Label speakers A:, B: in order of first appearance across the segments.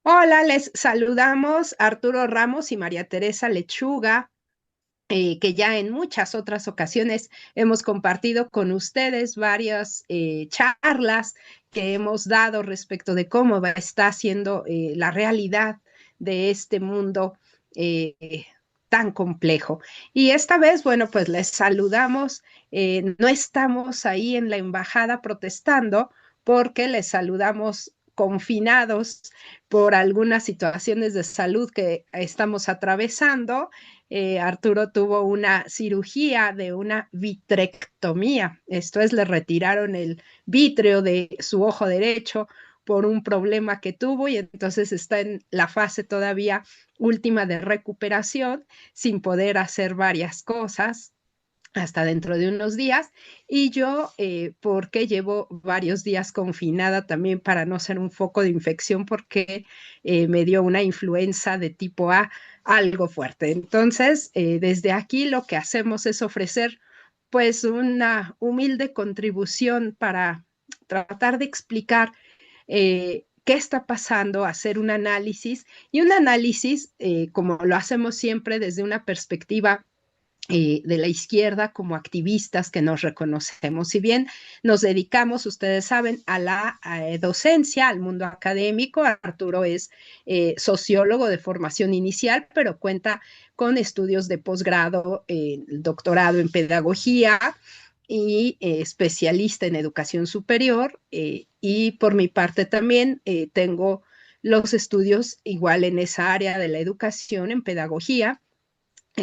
A: Hola, les saludamos Arturo Ramos y María Teresa Lechuga, que ya en muchas otras ocasiones hemos compartido con ustedes varias charlas que hemos dado respecto de está siendo la realidad de este mundo tan complejo. Y esta vez, bueno, pues les saludamos, no estamos ahí en la embajada protestando porque les saludamos confinados por algunas situaciones de salud que estamos atravesando. Arturo tuvo una cirugía de una vitrectomía. Esto es, le retiraron el vítreo de su ojo derecho por un problema que tuvo y entonces está en la fase todavía última de recuperación sin poder hacer varias cosas hasta dentro de unos días, y yo, porque llevo varios días confinada también para no ser un foco de infección, porque me dio una influenza de tipo A algo fuerte. Entonces, desde aquí lo que hacemos es ofrecer pues una humilde contribución para tratar de explicar qué está pasando, hacer un análisis como lo hacemos siempre desde una perspectiva de la izquierda como activistas que nos reconocemos. Si bien nos dedicamos, ustedes saben, a la docencia, al mundo académico, Arturo es sociólogo de formación inicial, pero cuenta con estudios de posgrado, doctorado en pedagogía y especialista en educación superior. Y por mi parte también tengo los estudios igual en esa área de la educación, en pedagogía.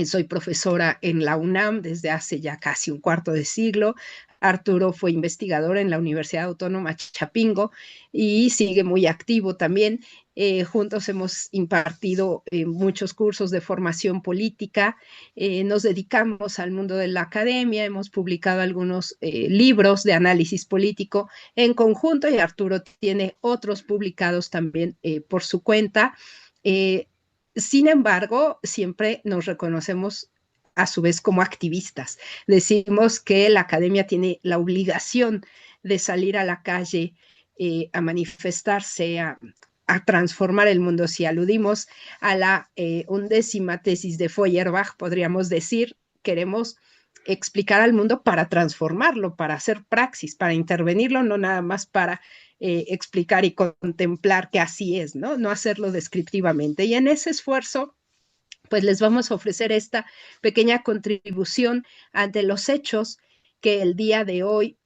A: Soy profesora en la UNAM desde hace ya casi un cuarto de siglo. Arturo fue investigador en la Universidad Autónoma Chapingo y sigue muy activo también. Juntos hemos impartido muchos cursos de formación política. Nos dedicamos al mundo de la academia, hemos publicado algunos libros de análisis político en conjunto y Arturo tiene otros publicados también por su cuenta. Eh, Sin embargo, siempre nos reconocemos a su vez como activistas. Decimos que la academia tiene la obligación de salir a la calle a manifestarse, a transformar el mundo. Si aludimos a la 11ª tesis de Feuerbach, podríamos decir, queremos explicar al mundo para transformarlo, para hacer praxis, para intervenirlo, no nada más para explicar y contemplar que así es, ¿no? No hacerlo descriptivamente. Y en ese esfuerzo, pues les vamos a ofrecer esta pequeña contribución ante los hechos que el día de hoy,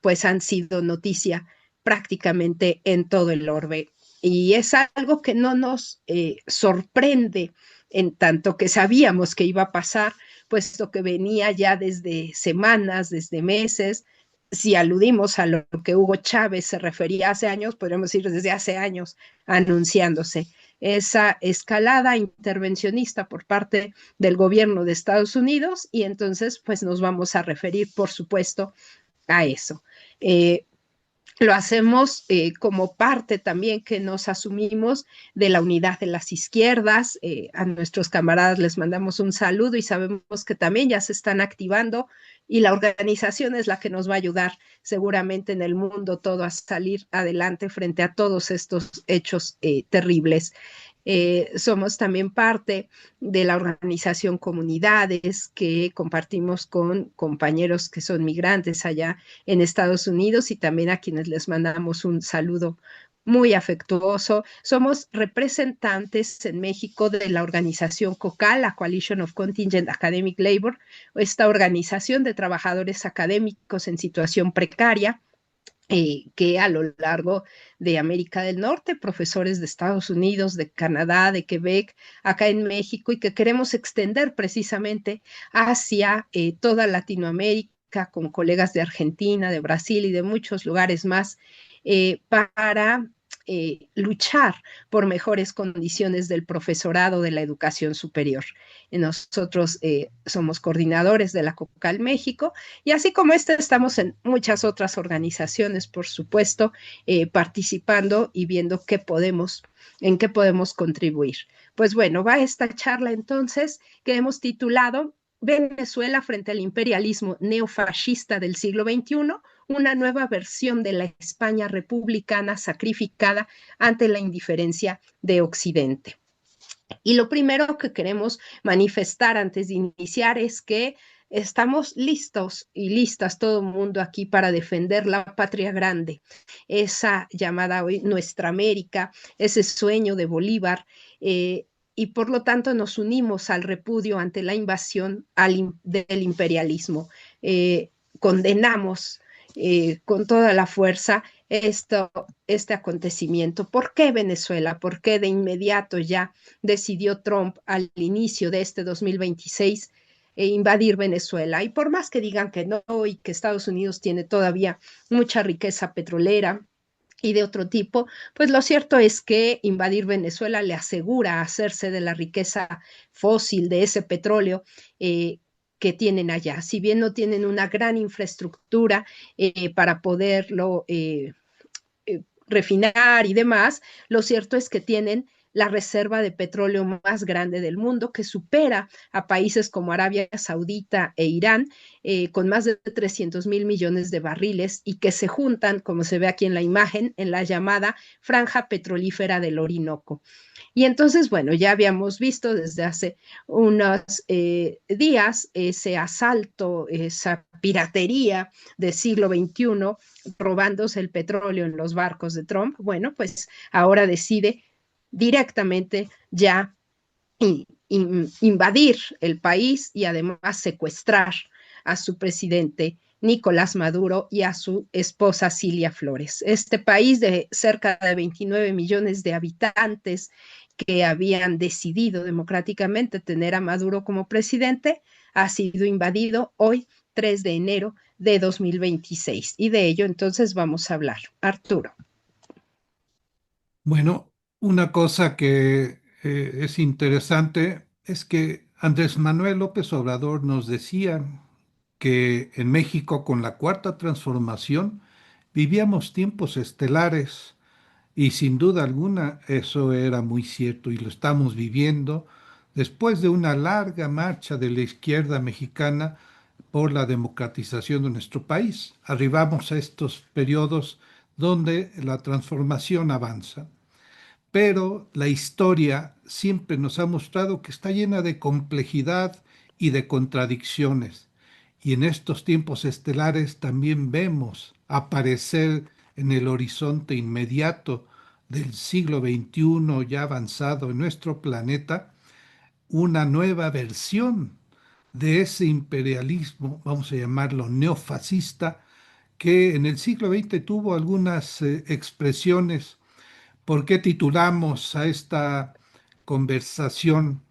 A: pues han sido noticia prácticamente en todo el orbe. Y es algo que no nos sorprende en tanto que sabíamos que iba a pasar, puesto que venía ya desde semanas, desde meses. Si aludimos a lo que Hugo Chávez se refería hace años, podríamos decir desde hace años anunciándose esa escalada intervencionista por parte del gobierno de Estados Unidos, y entonces pues nos vamos a referir, por supuesto, a eso. Lo hacemos como parte también que nos asumimos de la unidad de las izquierdas. A nuestros camaradas les mandamos un saludo y sabemos que también ya se están activando, y la organización es la que nos va a ayudar seguramente en el mundo todo a salir adelante frente a todos estos hechos terribles. Somos también parte de la organización Comunidades, que compartimos con compañeros que son migrantes allá en Estados Unidos, y también a quienes les mandamos un saludo muy afectuoso. Somos representantes en México de la organización COCAL, la Coalition of Contingent Academic Labor, esta organización de trabajadores académicos en situación precaria, que a lo largo de América del Norte, profesores de Estados Unidos, de Canadá, de Quebec, acá en México, y que queremos extender precisamente hacia toda Latinoamérica, con colegas de Argentina, de Brasil y de muchos lugares más, para luchar por mejores condiciones del profesorado de la educación superior. Nosotros somos coordinadores de la COCAL México, y así como estamos en muchas otras organizaciones, por supuesto, participando y viendo en qué podemos contribuir. Pues bueno, va esta charla entonces que hemos titulado Venezuela frente al imperialismo neofascista del siglo XXI, una nueva versión de la España republicana sacrificada ante la indiferencia de Occidente. Y lo primero que queremos manifestar antes de iniciar es que estamos listos y listas todo el mundo aquí para defender la patria grande, esa llamada hoy nuestra América, ese sueño de Bolívar, y por lo tanto nos unimos al repudio ante la invasión del imperialismo. Condenamos con toda la fuerza este acontecimiento. ¿Por qué Venezuela? ¿Por qué de inmediato ya decidió Trump al inicio de este 2026 invadir Venezuela? Y por más que digan que no y que Estados Unidos tiene todavía mucha riqueza petrolera y de otro tipo, pues lo cierto es que invadir Venezuela le asegura hacerse de la riqueza fósil de ese petróleo que tienen allá. Si bien no tienen una gran infraestructura para poderlo refinar y demás, lo cierto es que tienen la reserva de petróleo más grande del mundo, que supera a países como Arabia Saudita e Irán, con más de 300 mil millones de barriles y que se juntan, como se ve aquí en la imagen, en la llamada franja petrolífera del Orinoco. Y entonces, bueno, ya habíamos visto desde hace unos días ese asalto, esa piratería del siglo XXI, robándose el petróleo en los barcos de Trump. Bueno, pues ahora decide directamente ya invadir el país y además secuestrar a su presidente Nicolás Maduro y a su esposa Cilia Flores. Este país de cerca de 29 millones de habitantes que habían decidido democráticamente tener a Maduro como presidente ha sido invadido hoy, 3 de enero de 2026. Y de ello entonces vamos a hablar. Arturo.
B: Bueno, una cosa que es interesante es que Andrés Manuel López Obrador nos decía que en México con la Cuarta Transformación vivíamos tiempos estelares y sin duda alguna eso era muy cierto y lo estamos viviendo después de una larga marcha de la izquierda mexicana por la democratización de nuestro país. Arribamos a estos periodos donde la transformación avanza. Pero la historia siempre nos ha mostrado que está llena de complejidad y de contradicciones. Y en estos tiempos estelares también vemos aparecer en el horizonte inmediato del siglo XXI ya avanzado en nuestro planeta una nueva versión de ese imperialismo, vamos a llamarlo neofascista, que en el siglo XX tuvo algunas expresiones. ¿Por qué titulamos a esta conversación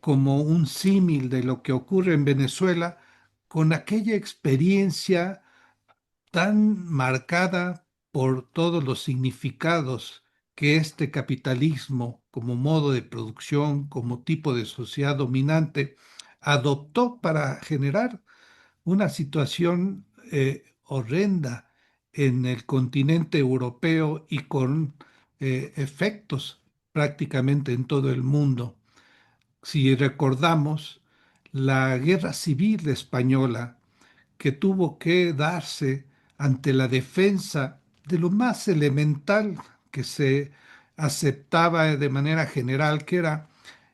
B: como un símil de lo que ocurre en Venezuela con aquella experiencia tan marcada por todos los significados que este capitalismo como modo de producción, como tipo de sociedad dominante, adoptó para generar una situación horrenda en el continente europeo y con efectos prácticamente en todo el mundo? Si recordamos la guerra civil española que tuvo que darse ante la defensa de lo más elemental que se aceptaba de manera general, que era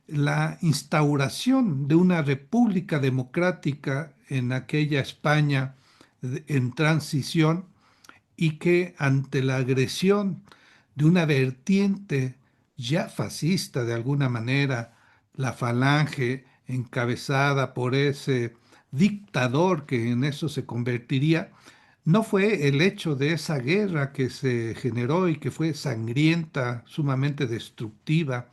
B: la instauración de una república democrática en aquella España en transición y que ante la agresión de una vertiente ya fascista de alguna manera, la Falange encabezada por ese dictador que en eso se convertiría, no fue el hecho de esa guerra que se generó y que fue sangrienta, sumamente destructiva,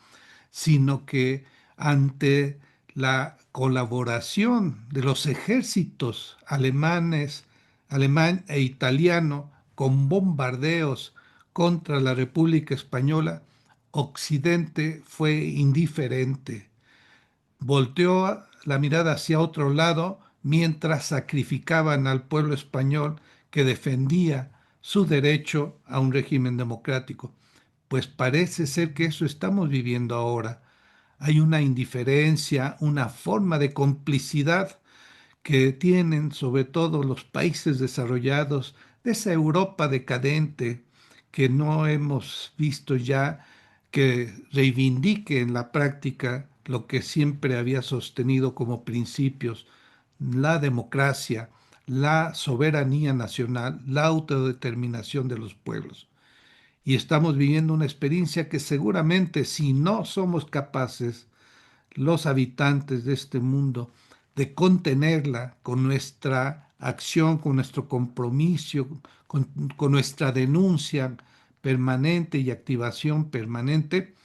B: sino que ante la colaboración de los ejércitos alemanes, alemán e italiano, con bombardeos contra la República Española, Occidente fue indiferente. Volteó la mirada hacia otro lado mientras sacrificaban al pueblo español que defendía su derecho a un régimen democrático. Pues parece ser que eso estamos viviendo ahora. Hay una indiferencia, una forma de complicidad que tienen sobre todo los países desarrollados de esa Europa decadente que no hemos visto ya que reivindique en la práctica lo que siempre había sostenido como principios, la democracia, la soberanía nacional, la autodeterminación de los pueblos. Y estamos viviendo una experiencia que seguramente si no somos capaces los habitantes de este mundo, de contenerla con nuestra acción, con nuestro compromiso, con nuestra denuncia permanente y activación permanente,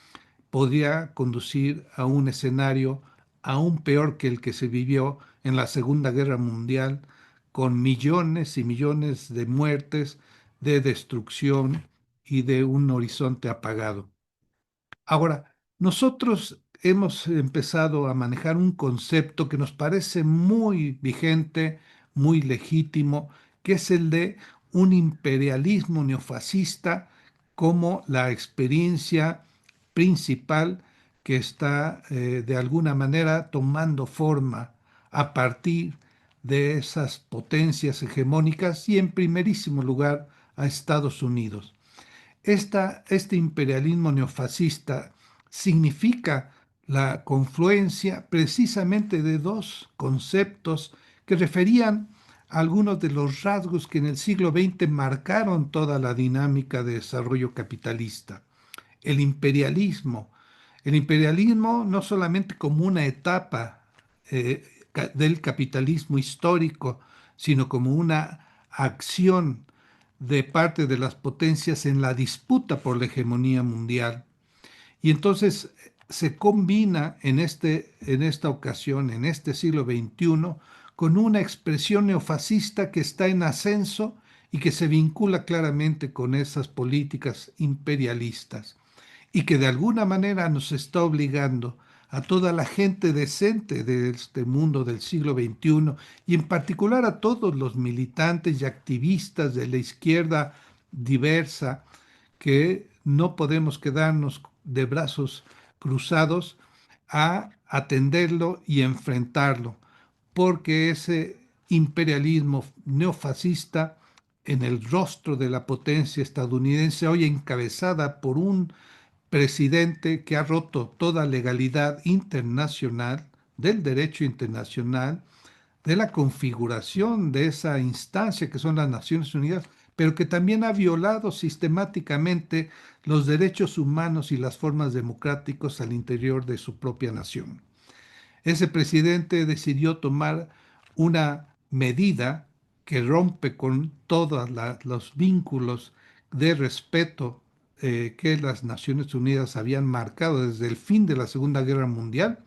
B: podría conducir a un escenario aún peor que el que se vivió en la Segunda Guerra Mundial, con millones y millones de muertes, de destrucción y de un horizonte apagado. Ahora, nosotros hemos empezado a manejar un concepto que nos parece muy vigente, muy legítimo, que es el de un imperialismo neofascista como la experiencia principal que está de alguna manera tomando forma a partir de esas potencias hegemónicas y en primerísimo lugar a Estados Unidos. Este imperialismo neofascista significa la confluencia precisamente de dos conceptos que referían a algunos de los rasgos que en el siglo XX marcaron toda la dinámica de desarrollo capitalista. El imperialismo. El imperialismo no solamente como una etapa del capitalismo histórico, sino como una acción de parte de las potencias en la disputa por la hegemonía mundial. Y entonces se combina en esta ocasión, en este siglo XXI, con una expresión neofascista que está en ascenso y que se vincula claramente con esas políticas imperialistas y que de alguna manera nos está obligando a toda la gente decente de este mundo del siglo XXI y en particular a todos los militantes y activistas de la izquierda diversa que no podemos quedarnos de brazos cruzados a atenderlo y enfrentarlo, porque ese imperialismo neofascista en el rostro de la potencia estadounidense, hoy encabezada por un presidente que ha roto toda legalidad internacional, del derecho internacional, de la configuración de esa instancia que son las Naciones Unidas, pero que también ha violado sistemáticamente los derechos humanos y las formas democráticas al interior de su propia nación. Ese presidente decidió tomar una medida que rompe con todos los vínculos de respeto que las Naciones Unidas habían marcado desde el fin de la Segunda Guerra Mundial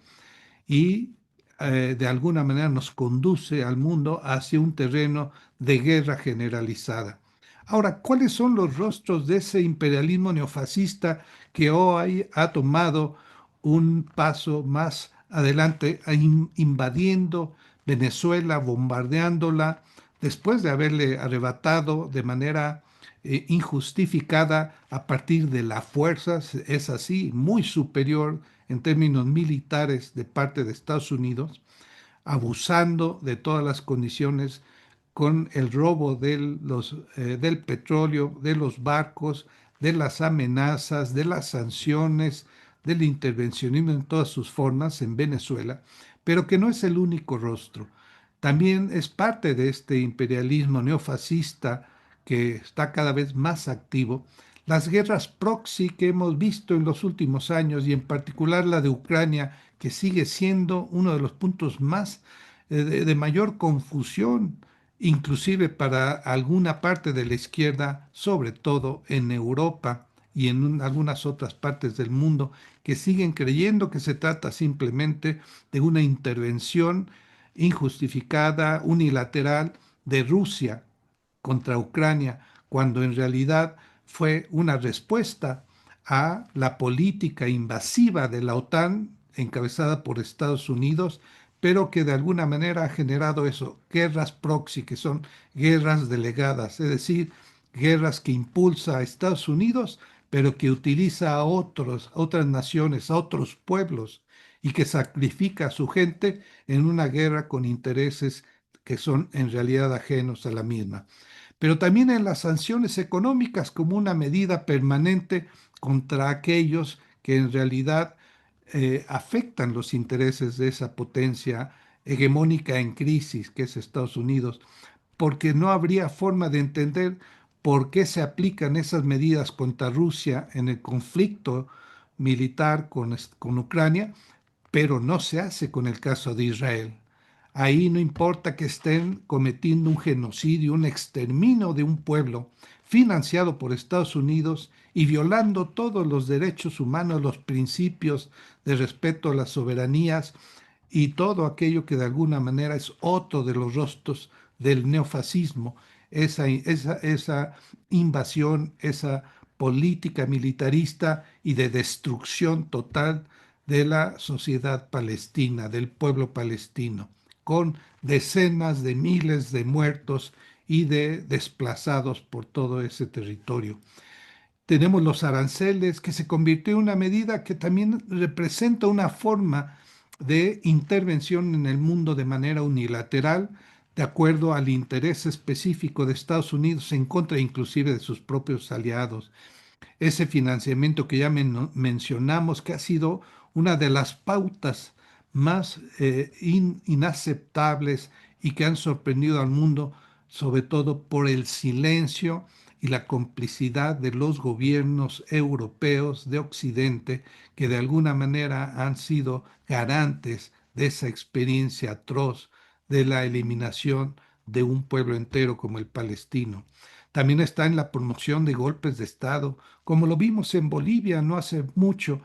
B: y de alguna manera nos conduce al mundo hacia un terreno de guerra generalizada. Ahora, ¿cuáles son los rostros de ese imperialismo neofascista que hoy ha tomado un paso más adelante, invadiendo Venezuela, bombardeándola, después de haberle arrebatado de manera injustificada a partir de la fuerza, es así, muy superior en términos militares de parte de Estados Unidos, abusando de todas las condiciones con el robo del petróleo, de los barcos, de las amenazas, de las sanciones, del intervencionismo en todas sus formas en Venezuela, pero que no es el único rostro. También es parte de este imperialismo neofascista que está cada vez más activo, las guerras proxy que hemos visto en los últimos años y en particular la de Ucrania, que sigue siendo uno de los puntos más de mayor confusión, inclusive para alguna parte de la izquierda, sobre todo en Europa y en algunas otras partes del mundo, que siguen creyendo que se trata simplemente de una intervención injustificada, unilateral de Rusia contra Ucrania, cuando en realidad fue una respuesta a la política invasiva de la OTAN encabezada por Estados Unidos, pero que de alguna manera ha generado eso, guerras proxy, que son guerras delegadas, es decir, guerras que impulsa a Estados Unidos, pero que utiliza a otras naciones, a otros pueblos, y que sacrifica a su gente en una guerra con intereses que son en realidad ajenos a la misma. Pero también en las sanciones económicas como una medida permanente contra aquellos que en realidad afectan los intereses de esa potencia hegemónica en crisis que es Estados Unidos, porque no habría forma de entender por qué se aplican esas medidas contra Rusia en el conflicto militar con Ucrania, pero no se hace con el caso de Israel. Ahí no importa que estén cometiendo un genocidio, un exterminio de un pueblo financiado por Estados Unidos y violando todos los derechos humanos, los principios de respeto a las soberanías y todo aquello que de alguna manera es otro de los rostros del neofascismo, esa invasión, esa política militarista y de destrucción total de la sociedad palestina, del pueblo palestino, con decenas de miles de muertos y de desplazados por todo ese territorio. Tenemos los aranceles, que se convirtió en una medida que también representa una forma de intervención en el mundo de manera unilateral, de acuerdo al interés específico de Estados Unidos en contra inclusive de sus propios aliados. Ese financiamiento que ya mencionamos, que ha sido una de las pautas más inaceptables y que han sorprendido al mundo, sobre todo por el silencio y la complicidad de los gobiernos europeos de Occidente, que de alguna manera han sido garantes de esa experiencia atroz de la eliminación de un pueblo entero como el palestino. También está en la promoción de golpes de Estado, como lo vimos en Bolivia no hace mucho,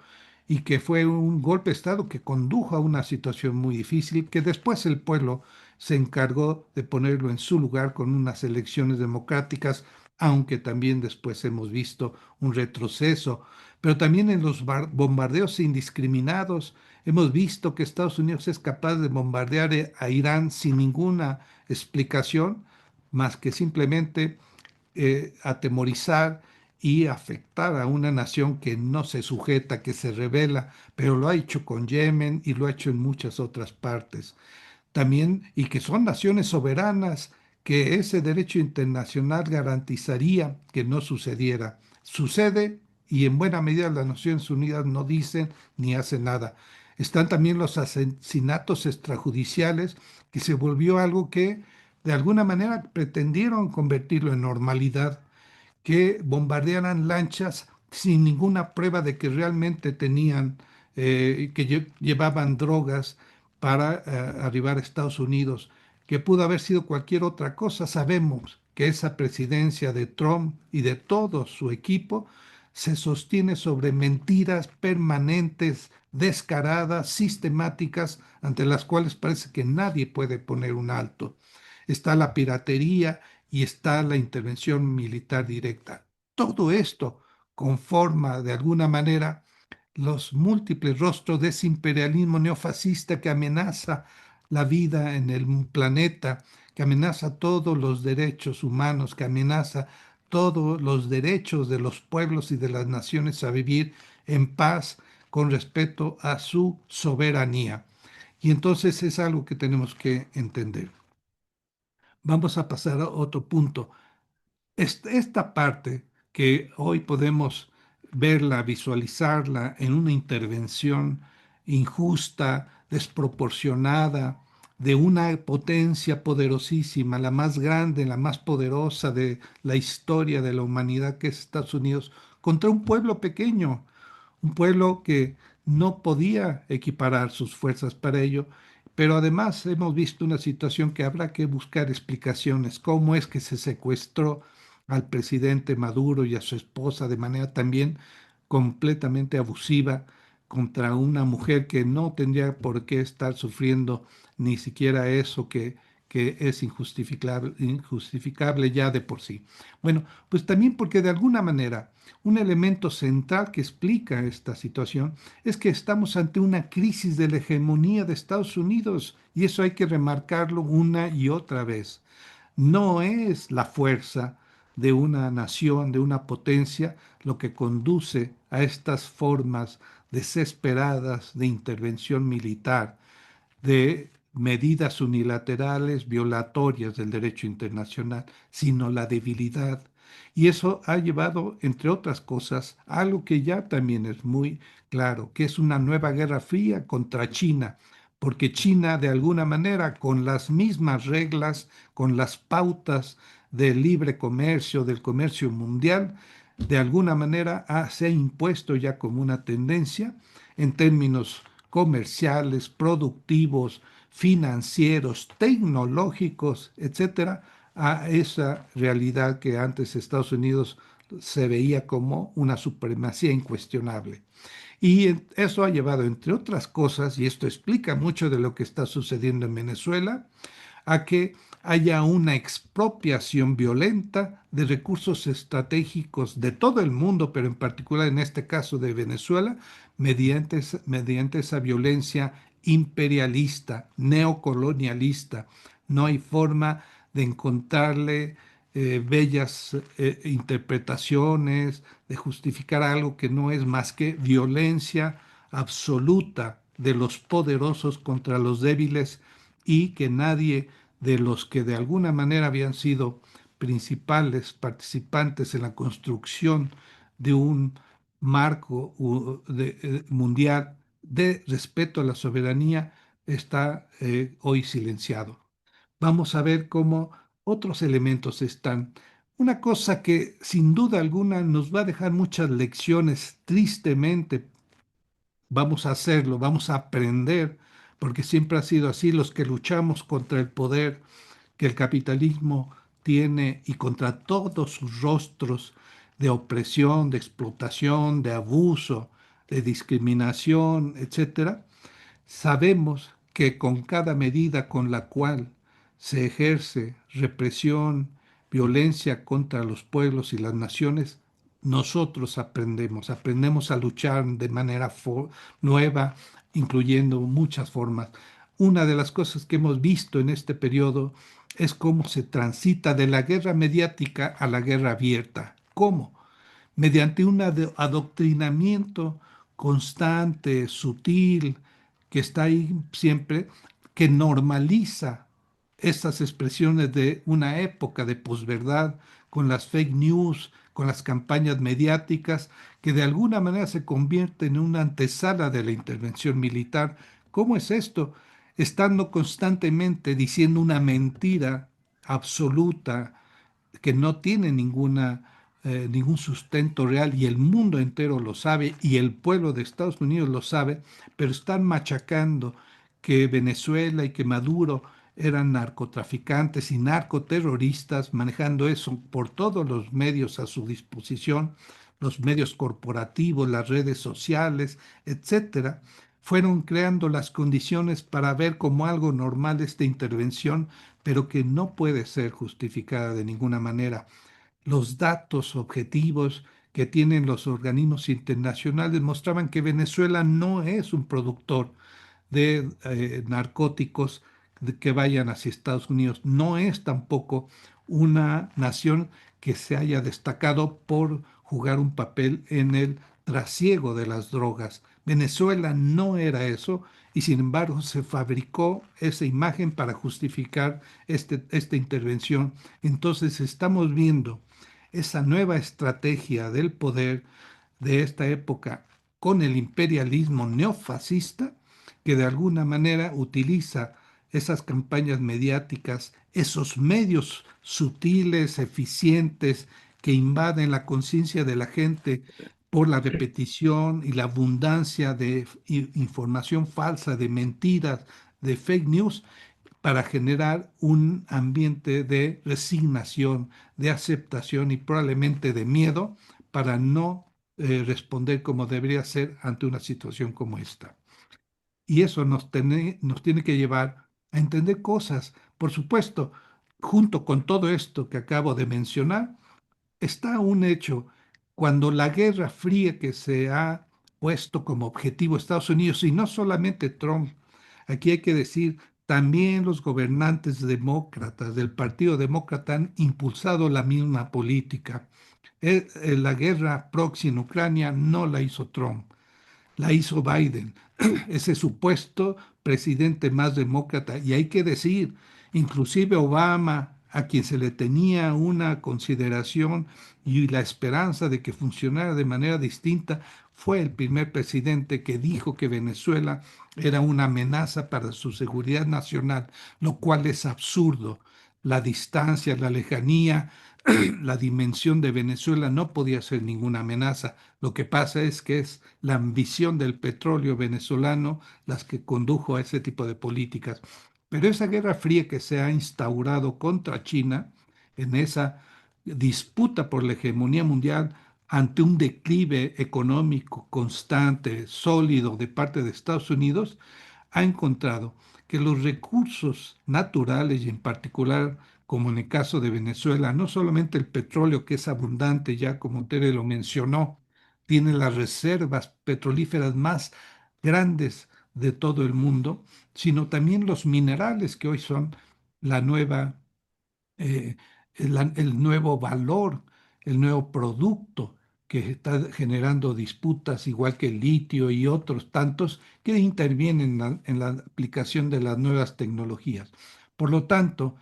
B: y que fue un golpe de Estado que condujo a una situación muy difícil, que después el pueblo se encargó de ponerlo en su lugar con unas elecciones democráticas, aunque también después hemos visto un retroceso. Pero también en los bombardeos indiscriminados hemos visto que Estados Unidos es capaz de bombardear a Irán sin ninguna explicación, más que simplemente atemorizar y afectar a una nación que no se sujeta, que se rebela, pero lo ha hecho con Yemen y lo ha hecho en muchas otras partes. También, y que son naciones soberanas, que ese derecho internacional garantizaría que no sucediera. Sucede y en buena medida las Naciones Unidas no dicen ni hacen nada. Están también los asesinatos extrajudiciales, que se volvió algo que de alguna manera pretendieron convertirlo en normalidad, que bombardearan lanchas sin ninguna prueba de que realmente tenían, que llevaban drogas para arribar a Estados Unidos, que pudo haber sido cualquier otra cosa. Sabemos que esa presidencia de Trump y de todo su equipo se sostiene sobre mentiras permanentes, descaradas, sistemáticas, ante las cuales parece que nadie puede poner un alto. Está la piratería y está la intervención militar directa. Todo esto conforma de alguna manera los múltiples rostros de ese imperialismo neofascista que amenaza la vida en el planeta, que amenaza todos los derechos humanos, que amenaza todos los derechos de los pueblos y de las naciones a vivir en paz con respeto a su soberanía. Y entonces es algo que tenemos que entender. Vamos a pasar a otro punto. Esta parte que hoy podemos verla, visualizarla en una intervención injusta, desproporcionada, de una potencia poderosísima, la más grande, la más poderosa de la historia de la humanidad, que es Estados Unidos, contra un pueblo pequeño, un pueblo que no podía equiparar sus fuerzas para ello, pero además hemos visto una situación que habrá que buscar explicaciones, cómo es que se secuestró al presidente Maduro y a su esposa de manera también completamente abusiva contra una mujer que no tendría por qué estar sufriendo ni siquiera eso que es injustificable ya de por sí. Bueno, pues también porque de alguna manera un elemento central que explica esta situación es que estamos ante una crisis de la hegemonía de Estados Unidos y eso hay que remarcarlo una y otra vez. No es la fuerza de una nación, de una potencia, lo que conduce a estas formas desesperadas de intervención militar, de medidas unilaterales violatorias del derecho internacional, sino la debilidad. Y eso ha llevado, entre otras cosas, a algo que ya también es muy claro, que es una nueva guerra fría contra China, porque China, de alguna manera, con las mismas reglas, con las pautas del libre comercio, del comercio mundial, de alguna manera se ha impuesto ya como una tendencia en términos comerciales, productivos, financieros, tecnológicos, etcétera, a esa realidad que antes Estados Unidos se veía como una supremacía incuestionable. Y eso ha llevado, entre otras cosas, y esto explica mucho de lo que está sucediendo en Venezuela, a que haya una expropiación violenta de recursos estratégicos de todo el mundo, pero en particular en este caso de Venezuela, mediante esa violencia imperialista, neocolonialista. No hay forma de encontrarle bellas interpretaciones, de justificar algo que no es más que violencia absoluta de los poderosos contra los débiles y que nadie de los que de alguna manera habían sido principales participantes en la construcción de un marco mundial de respeto a la soberanía está hoy silenciado. Vamos a ver cómo otros elementos están. Una cosa que sin duda alguna nos va a dejar muchas lecciones, tristemente, vamos a hacerlo, vamos a aprender, porque siempre ha sido así, los que luchamos contra el poder que el capitalismo tiene y contra todos sus rostros de opresión, de explotación, de abuso, de discriminación, etcétera, sabemos que con cada medida con la cual se ejerce represión, violencia contra los pueblos y las naciones, nosotros aprendemos a luchar de manera nueva, incluyendo muchas formas. Una de las cosas que hemos visto en este periodo es cómo se transita de la guerra mediática a la guerra abierta. ¿Cómo? Mediante un adoctrinamiento constante, sutil, que está ahí siempre, que normaliza estas expresiones de una época de posverdad, con las fake news, con las campañas mediáticas, que de alguna manera se convierten en una antesala de la intervención militar. ¿Cómo es esto? Estando constantemente diciendo una mentira absoluta, que no tiene ningún sustento real y el mundo entero lo sabe y el pueblo de Estados Unidos lo sabe, pero están machacando que Venezuela y que Maduro eran narcotraficantes y narcoterroristas, manejando eso por todos los medios a su disposición, los medios corporativos, las redes sociales, etcétera, fueron creando las condiciones para ver como algo normal esta intervención, pero que no puede ser justificada de ninguna manera. Los datos objetivos que tienen los organismos internacionales mostraban que Venezuela no es un productor de narcóticos que vayan hacia Estados Unidos. No es tampoco una nación que se haya destacado por jugar un papel en el trasiego de las drogas. Venezuela no era eso y sin embargo se fabricó esa imagen para justificar esta intervención. Entonces estamos viendo esa nueva estrategia del poder de esta época con el imperialismo neofascista que de alguna manera utiliza esas campañas mediáticas, esos medios sutiles, eficientes, que invaden la conciencia de la gente por la repetición y la abundancia de información falsa, de mentiras, de fake news, para generar un ambiente de resignación, de aceptación y probablemente de miedo para no responder como debería ser ante una situación como esta. Y eso nos tiene que llevar a entender cosas. Por supuesto, junto con todo esto que acabo de mencionar, está un hecho. Cuando la Guerra Fría que se ha puesto como objetivo Estados Unidos, y no solamente Trump, aquí hay que decir, también los gobernantes demócratas del Partido Demócrata han impulsado la misma política. La guerra proxy en Ucrania no la hizo Trump, la hizo Biden. ese supuesto presidente más demócrata. Y hay que decir, inclusive Obama, a quien se le tenía una consideración y la esperanza de que funcionara de manera distinta, fue el primer presidente que dijo que Venezuela era una amenaza para su seguridad nacional, lo cual es absurdo. La distancia, la lejanía, la dimensión de Venezuela no podía ser ninguna amenaza. Lo que pasa es que es la ambición del petróleo venezolano las que condujo a ese tipo de políticas. Pero esa guerra fría que se ha instaurado contra China, en esa disputa por la hegemonía mundial ante un declive económico constante, sólido de parte de Estados Unidos, ha encontrado que los recursos naturales y en particular, como en el caso de Venezuela, no solamente el petróleo que es abundante, ya como Tere lo mencionó, tiene las reservas petrolíferas más grandes de todo el mundo, sino también los minerales que hoy son la nueva eh, el nuevo valor, el nuevo producto que está generando disputas, igual que el litio y otros tantos que intervienen en la aplicación de las nuevas tecnologías. Por lo tanto,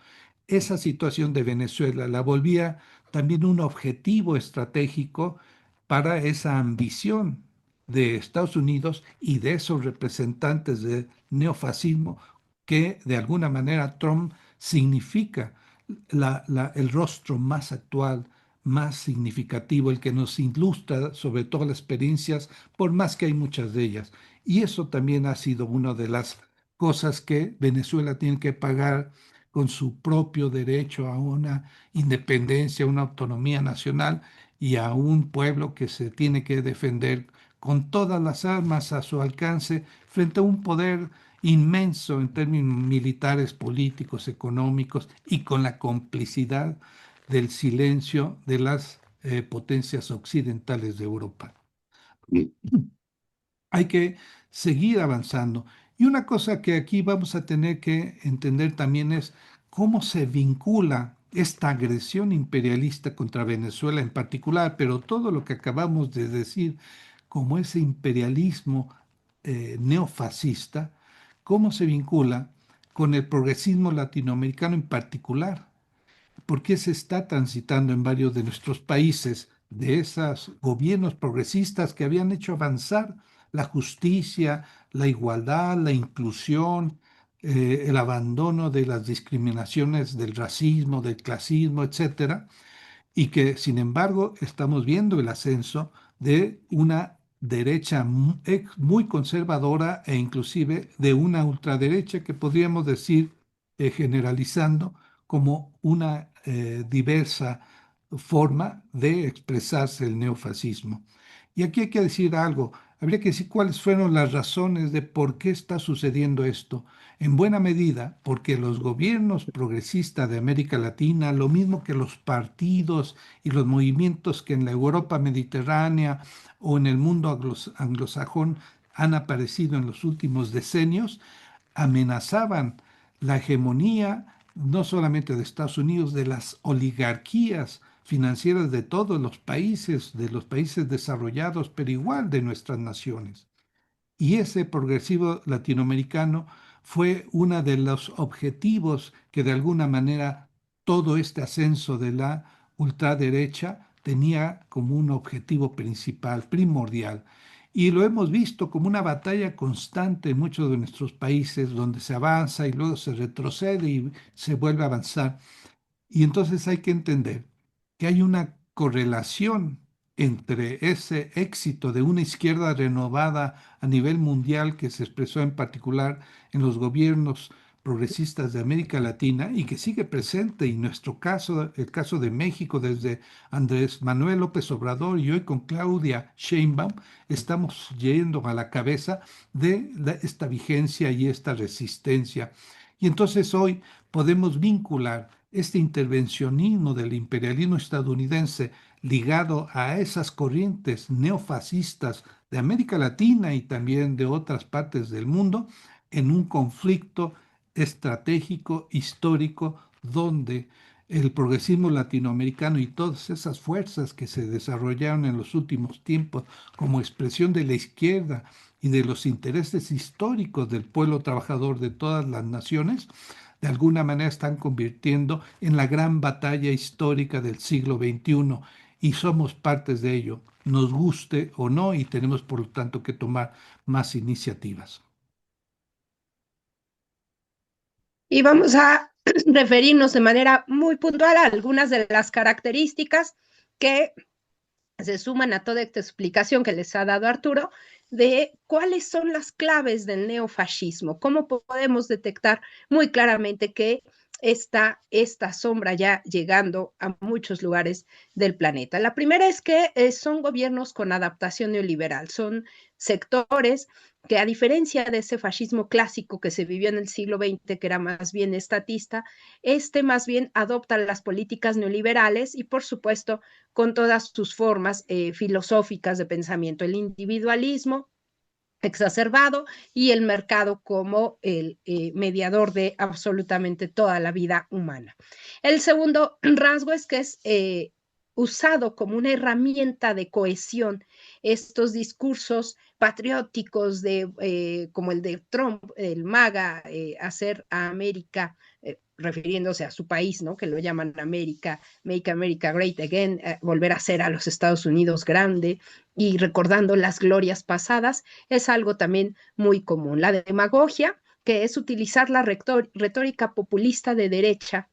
B: esa situación de Venezuela la volvía también un objetivo estratégico para esa ambición de Estados Unidos y de esos representantes del neofascismo que de alguna manera Trump significa el rostro más actual, más significativo, el que nos ilustra sobre todas las experiencias, por más que hay muchas de ellas. Y eso también ha sido una de las cosas que Venezuela tiene que pagar con su propio derecho a una independencia, una autonomía nacional y a un pueblo que se tiene que defender con todas las armas a su alcance frente a un poder inmenso en términos militares, políticos, económicos y con la complicidad del silencio de las potencias occidentales de Europa. Hay que seguir avanzando. Y una cosa que aquí vamos a tener que entender también es cómo se vincula esta agresión imperialista contra Venezuela en particular, pero todo lo que acabamos de decir, como ese imperialismo neofascista, cómo se vincula con el progresismo latinoamericano en particular. ¿Por qué se está transitando en varios de nuestros países de esos gobiernos progresistas que habían hecho avanzar la justicia, la igualdad, la inclusión, el abandono de las discriminaciones del racismo, del clasismo, etcétera? Y que, sin embargo, estamos viendo el ascenso de una derecha muy conservadora e inclusive de una ultraderecha que podríamos decir, generalizando, como una diversa forma de expresarse el neofascismo. Y aquí hay que decir algo, habría que decir cuáles fueron las razones de por qué está sucediendo esto. En buena medida, porque los gobiernos progresistas de América Latina, lo mismo que los partidos y los movimientos que en la Europa mediterránea o en el mundo anglosajón han aparecido en los últimos decenios, amenazaban la hegemonía no solamente de Estados Unidos, de las oligarquías financieras de los países desarrollados, pero igual de nuestras naciones. Y ese progresivo latinoamericano fue uno de los objetivos que de alguna manera todo este ascenso de la ultraderecha tenía como un objetivo principal, primordial. Y lo hemos visto como una batalla constante en muchos de nuestros países donde se avanza y luego se retrocede y se vuelve a avanzar. Y entonces hay que entender que hay una correlación entre ese éxito de una izquierda renovada a nivel mundial que se expresó en particular en los gobiernos progresistas de América Latina y que sigue presente, y nuestro caso, el caso de México desde Andrés Manuel López Obrador y hoy con Claudia Sheinbaum, estamos yendo a la cabeza de esta vigencia y esta resistencia. Y entonces hoy podemos vincular este intervencionismo del imperialismo estadounidense ligado a esas corrientes neofascistas de América Latina y también de otras partes del mundo en un conflicto estratégico histórico donde el progresismo latinoamericano y todas esas fuerzas que se desarrollaron en los últimos tiempos como expresión de la izquierda y de los intereses históricos del pueblo trabajador de todas las naciones, de alguna manera están convirtiendo en la gran batalla histórica del siglo XXI y somos partes de ello, nos guste o no, y tenemos por lo tanto que tomar más iniciativas.
A: Y vamos a referirnos de manera muy puntual a algunas de las características que se suman a toda esta explicación que les ha dado Arturo de cuáles son las claves del neofascismo, cómo podemos detectar muy claramente que está esta sombra ya llegando a muchos lugares del planeta. La primera es que son gobiernos con adaptación neoliberal, son sectores que a diferencia de ese fascismo clásico que se vivió en el siglo XX, que era más bien estatista, este más bien adopta las políticas neoliberales y por supuesto con todas sus formas filosóficas de pensamiento, el individualismo exacerbado y el mercado como el mediador de absolutamente toda la vida humana. El segundo rasgo es que es usado como una herramienta de cohesión estos discursos patrióticos como el de Trump, el MAGA, hacer a América, refiriéndose a su país, ¿no? Que lo llaman América, Make America Great Again, volver a ser a los Estados Unidos grande y recordando las glorias pasadas, es algo también muy común. La demagogia, que es utilizar la retórica populista de derecha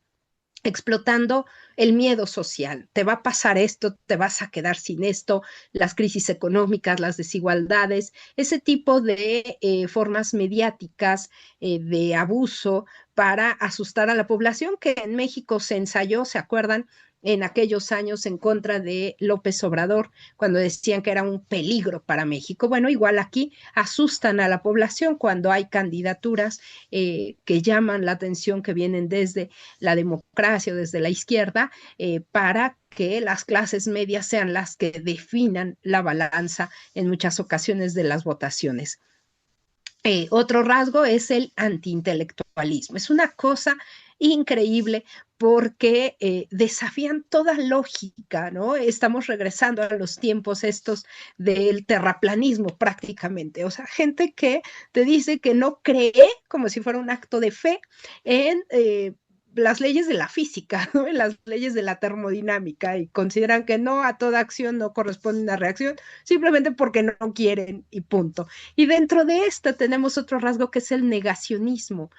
A: explotando el miedo social. Te va a pasar esto, te vas a quedar sin esto, las crisis económicas, las desigualdades, ese tipo de formas mediáticas de abuso para asustar a la población que en México se ensayó, ¿se acuerdan? En aquellos años en contra de López Obrador, cuando decían que era un peligro para México. Bueno, igual aquí asustan a la población cuando hay candidaturas que llaman la atención, que vienen desde la democracia o desde la izquierda, para que las clases medias sean las que definan la balanza en muchas ocasiones de las votaciones. Otro rasgo es el antiintelectualismo. Es una cosa increíble porque desafían toda lógica, ¿no? Estamos regresando a los tiempos estos del terraplanismo prácticamente, o sea, gente que te dice que no cree, como si fuera un acto de fe, en las leyes de la física, ¿no? En las leyes de la termodinámica y consideran que no, a toda acción no corresponde una reacción, simplemente porque no quieren y punto. Y dentro de esta tenemos otro rasgo que es el negacionismo,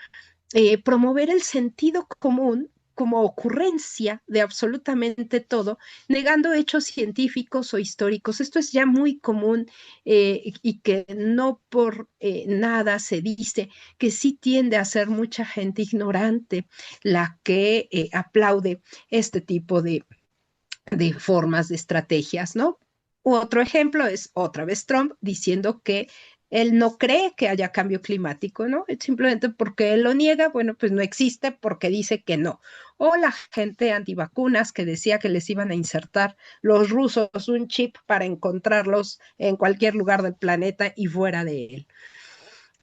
A: promover el sentido común como ocurrencia de absolutamente todo, negando hechos científicos o históricos. Esto es ya muy común y que no por nada se dice que sí tiende a ser mucha gente ignorante la que aplaude este tipo de formas, de estrategias, ¿no? Otro ejemplo es otra vez Trump diciendo que él no cree que haya cambio climático, ¿no? Simplemente porque él lo niega, bueno, pues no existe porque dice que no. O la gente antivacunas que decía que les iban a insertar los rusos un chip para encontrarlos en cualquier lugar del planeta y fuera de él.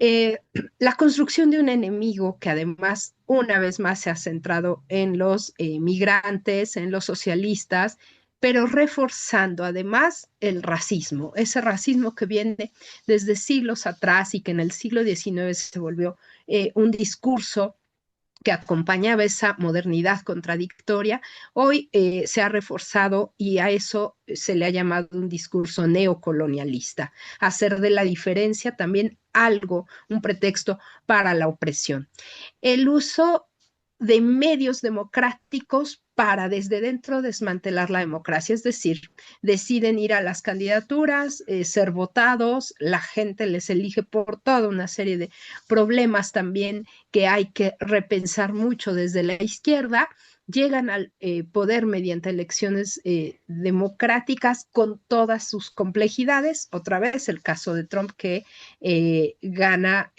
A: Eh, la construcción de un enemigo que además una vez más se ha centrado en los migrantes, en los socialistas, pero reforzando además el racismo, ese racismo que viene desde siglos atrás y que en el siglo XIX se volvió un discurso que acompañaba esa modernidad contradictoria, hoy se ha reforzado y a eso se le ha llamado un discurso neocolonialista, hacer de la diferencia también algo, un pretexto para la opresión. El uso de medios democráticos para desde dentro desmantelar la democracia, es decir, deciden ir a las candidaturas, ser votados, la gente les elige por toda una serie de problemas también que hay que repensar mucho desde la izquierda, llegan al poder mediante elecciones democráticas con todas sus complejidades. Otra vez el caso de Trump que gana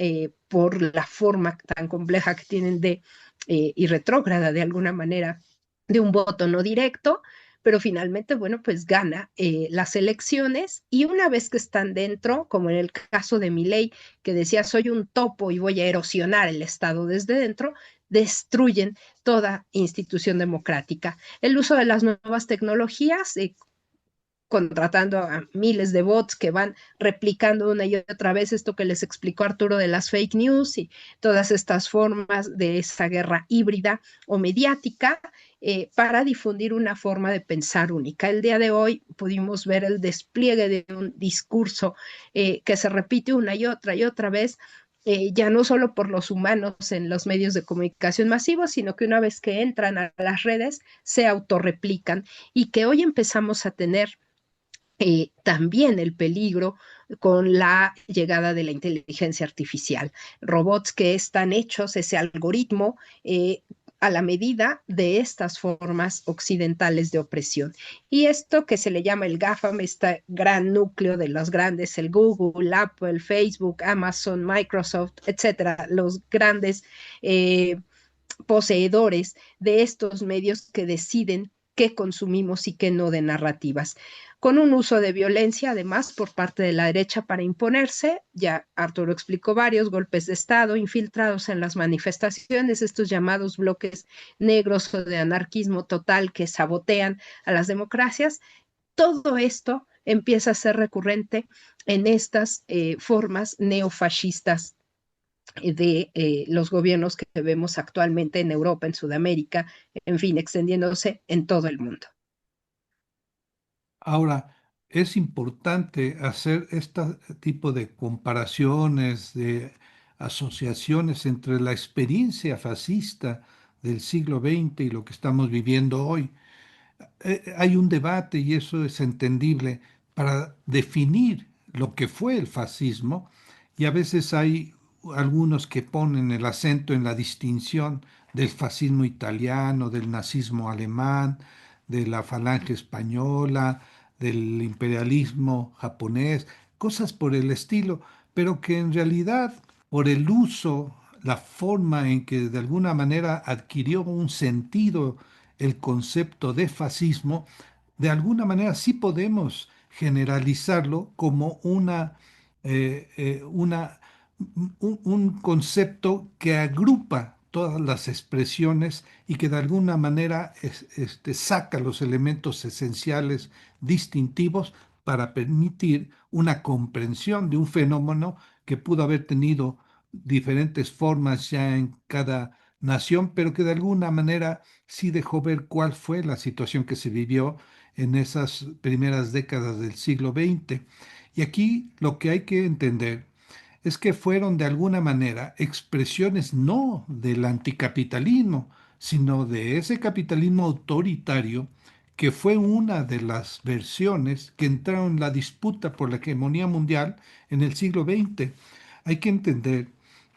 A: por la forma tan compleja que tienen de y retrógrada de alguna manera de un voto no directo, pero finalmente, bueno, pues gana las elecciones y una vez que están dentro, como en el caso de Milei, que decía soy un topo y voy a erosionar el Estado desde dentro, destruyen toda institución democrática. El uso de las nuevas tecnologías, contratando a miles de bots que van replicando una y otra vez esto que les explicó Arturo de las fake news y todas estas formas de esa guerra híbrida o mediática, para difundir una forma de pensar única. El día de hoy pudimos ver el despliegue de un discurso que se repite una y otra vez, ya no solo por los humanos en los medios de comunicación masivos, sino que una vez que entran a las redes se autorreplican, y que hoy empezamos a tener también el peligro con la llegada de la inteligencia artificial. Robots que están hechos, ese algoritmo, a la medida de estas formas occidentales de opresión. Y esto que se le llama el GAFAM, este gran núcleo de los grandes, el Google, Apple, Facebook, Amazon, Microsoft, etcétera, los grandes poseedores de estos medios que deciden qué consumimos y qué no de narrativas, con un uso de violencia además por parte de la derecha para imponerse. Ya Arturo explicó varios golpes de Estado infiltrados en las manifestaciones, estos llamados bloques negros o de anarquismo total que sabotean a las democracias. Todo esto empieza a ser recurrente en estas formas neofascistas de los gobiernos que vemos actualmente en Europa, en Sudamérica, en fin, extendiéndose en todo el mundo.
B: Ahora, es importante hacer este tipo de comparaciones, de asociaciones entre la experiencia fascista del siglo XX y lo que estamos viviendo hoy. Hay un debate, y eso es entendible, para definir lo que fue el fascismo, y a veces hay algunos que ponen el acento en la distinción del fascismo italiano, del nazismo alemán, de la falange española, del imperialismo japonés, cosas por el estilo, pero que en realidad por el uso, la forma en que de alguna manera adquirió un sentido el concepto de fascismo, de alguna manera sí podemos generalizarlo como un concepto que agrupa todas las expresiones y que de alguna manera saca los elementos esenciales distintivos para permitir una comprensión de un fenómeno que pudo haber tenido diferentes formas ya en cada nación, pero que de alguna manera sí dejó ver cuál fue la situación que se vivió en esas primeras décadas del siglo XX. Y aquí lo que hay que entender es que fueron de alguna manera expresiones no del anticapitalismo, sino de ese capitalismo autoritario que fue una de las versiones que entraron en la disputa por la hegemonía mundial en el siglo XX. Hay que entender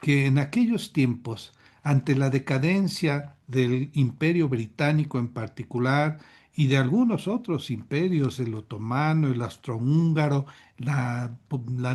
B: que en aquellos tiempos, ante la decadencia del imperio británico en particular y de algunos otros imperios, el otomano, el austrohúngaro, la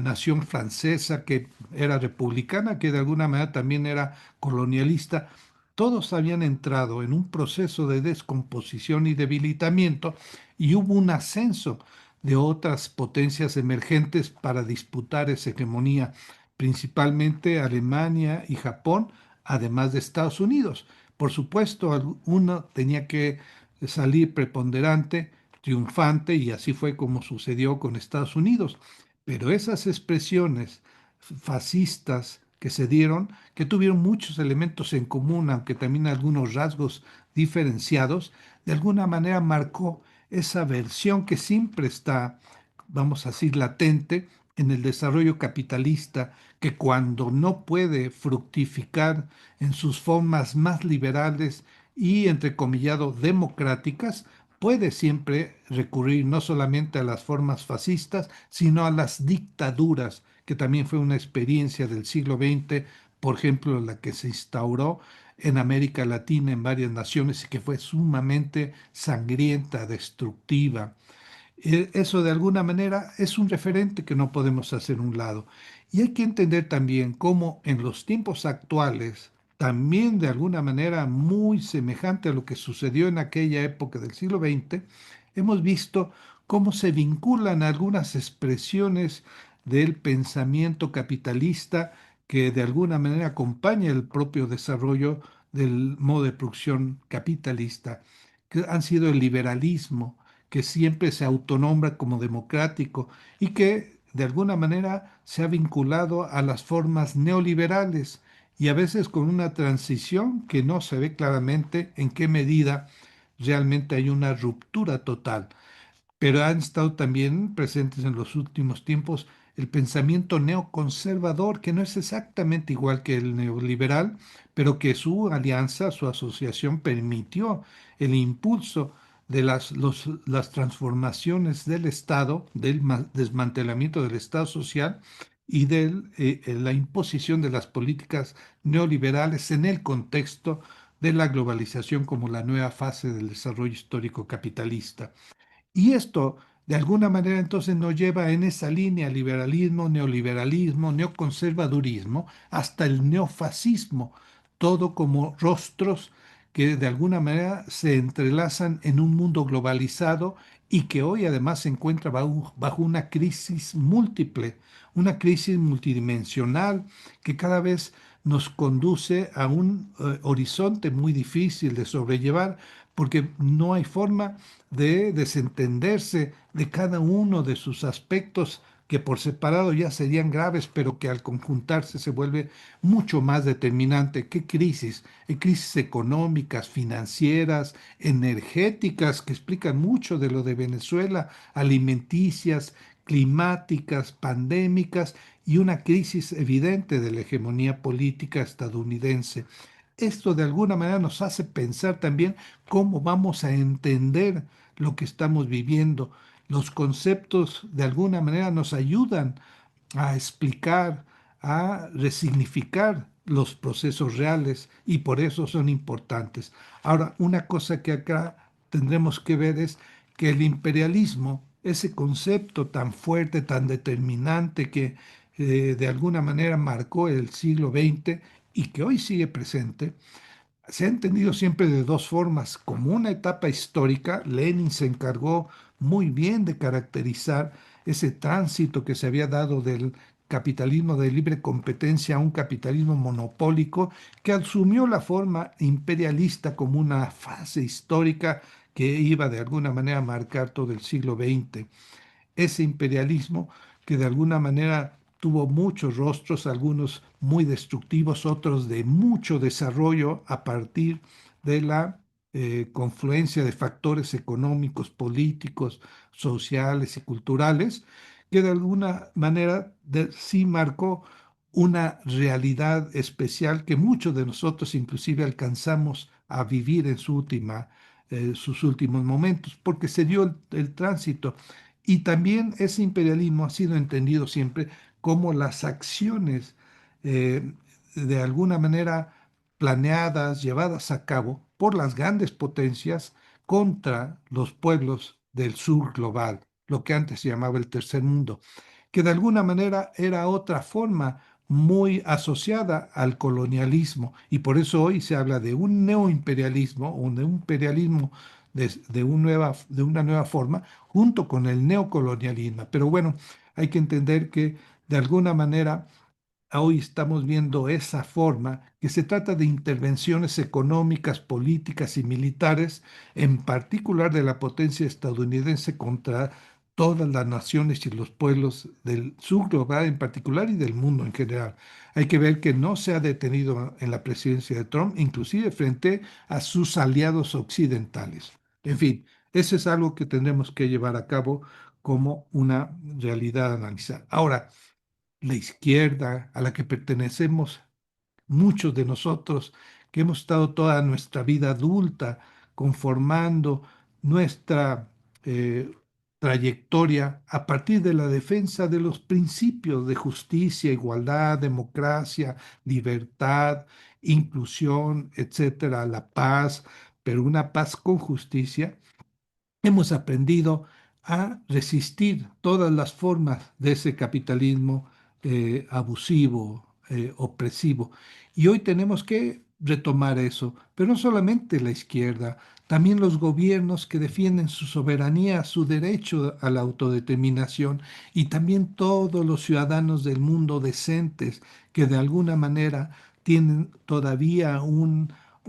B: nación francesa que era republicana, que de alguna manera también era colonialista, todos habían entrado en un proceso de descomposición y debilitamiento, y hubo un ascenso de otras potencias emergentes para disputar esa hegemonía, principalmente Alemania y Japón, además de Estados Unidos. Por supuesto, uno tenía que salir preponderante, triunfante, y así fue como sucedió con Estados Unidos. Pero esas expresiones fascistas que se dieron, que tuvieron muchos elementos en común, aunque también algunos rasgos diferenciados, de alguna manera marcó esa versión que siempre está, vamos a decir, latente en el desarrollo capitalista, que cuando no puede fructificar en sus formas más liberales y, entrecomillado, democráticas, puede siempre recurrir no solamente a las formas fascistas, sino a las dictaduras, que también fue una experiencia del siglo XX, por ejemplo, la que se instauró en América Latina en varias naciones y que fue sumamente sangrienta, destructiva. Eso de alguna manera es un referente que no podemos hacer a un lado. Y hay que entender también cómo en los tiempos actuales, también de alguna manera muy semejante a lo que sucedió en aquella época del siglo XX, hemos visto cómo se vinculan algunas expresiones del pensamiento capitalista que de alguna manera acompaña el propio desarrollo del modo de producción capitalista, que han sido el liberalismo, que siempre se autonombra como democrático y que de alguna manera se ha vinculado a las formas neoliberales y a veces con una transición que no se ve claramente en qué medida realmente hay una ruptura total, pero han estado también presentes en los últimos tiempos el pensamiento neoconservador, que no es exactamente igual que el neoliberal, pero que su alianza, su asociación permitió el impulso de las transformaciones del Estado, del desmantelamiento del Estado social y de la imposición de las políticas neoliberales en el contexto de la globalización como la nueva fase del desarrollo histórico capitalista. Y esto, de alguna manera, entonces nos lleva en esa línea, liberalismo, neoliberalismo, neoconservadurismo, hasta el neofascismo, todo como rostros que de alguna manera se entrelazan en un mundo globalizado y que hoy además se encuentra bajo una crisis múltiple, una crisis multidimensional que cada vez nos conduce a un horizonte muy difícil de sobrellevar porque no hay forma de desentenderse de cada uno de sus aspectos que por separado ya serían graves, pero que al conjuntarse se vuelve mucho más determinante. ¿Qué crisis? Hay crisis económicas, financieras, energéticas, que explican mucho de lo de Venezuela, alimenticias, climáticas, pandémicas y una crisis evidente de la hegemonía política estadounidense. Esto de alguna manera nos hace pensar también cómo vamos a entender lo que estamos viviendo. Los conceptos de alguna manera nos ayudan a explicar, a resignificar los procesos reales y por eso son importantes. Ahora, una cosa que acá tendremos que ver es que el imperialismo, ese concepto tan fuerte, tan determinante que de alguna manera marcó el siglo XX y que hoy sigue presente, se ha entendido siempre de dos formas. Como una etapa histórica, Lenin se encargó muy bien de caracterizar ese tránsito que se había dado del capitalismo de libre competencia a un capitalismo monopólico que asumió la forma imperialista como una fase histórica que iba de alguna manera a marcar todo el siglo XX. Ese imperialismo que de alguna manera tuvo muchos rostros, algunos muy destructivos, otros de mucho desarrollo a partir de la confluencia de factores económicos, políticos, sociales y culturales, que de alguna manera sí marcó una realidad especial que muchos de nosotros inclusive alcanzamos a vivir en sus últimos momentos, porque se dio el tránsito y también ese imperialismo ha sido entendido siempre como las acciones de alguna manera planeadas, llevadas a cabo por las grandes potencias contra los pueblos del sur global, lo que antes se llamaba el tercer mundo, que de alguna manera era otra forma muy asociada al colonialismo y por eso hoy se habla de un neoimperialismo o de un imperialismo de una nueva forma junto con el neocolonialismo. Pero bueno, hay que entender que de alguna manera hoy estamos viendo esa forma, que se trata de intervenciones económicas, políticas y militares, en particular de la potencia estadounidense contra todas las naciones y los pueblos del sur global en particular y del mundo en general. Hay que ver que no se ha detenido en la presidencia de Trump, inclusive frente a sus aliados occidentales. En fin, eso es algo que tendremos que llevar a cabo como una realidad a analizar. Ahora, la izquierda a la que pertenecemos muchos de nosotros, que hemos estado toda nuestra vida adulta conformando nuestra eh, trayectoria a partir de la defensa de los principios de justicia, igualdad, democracia, libertad, inclusión, etcétera, la paz, pero una paz con justicia. Hemos aprendido a resistir todas las formas de ese capitalismo abusivo, opresivo. Y hoy tenemos que retomar eso, pero no solamente la izquierda, también los gobiernos que defienden su soberanía, su derecho a la autodeterminación, y también todos los ciudadanos del mundo decentes que de alguna manera tienen todavía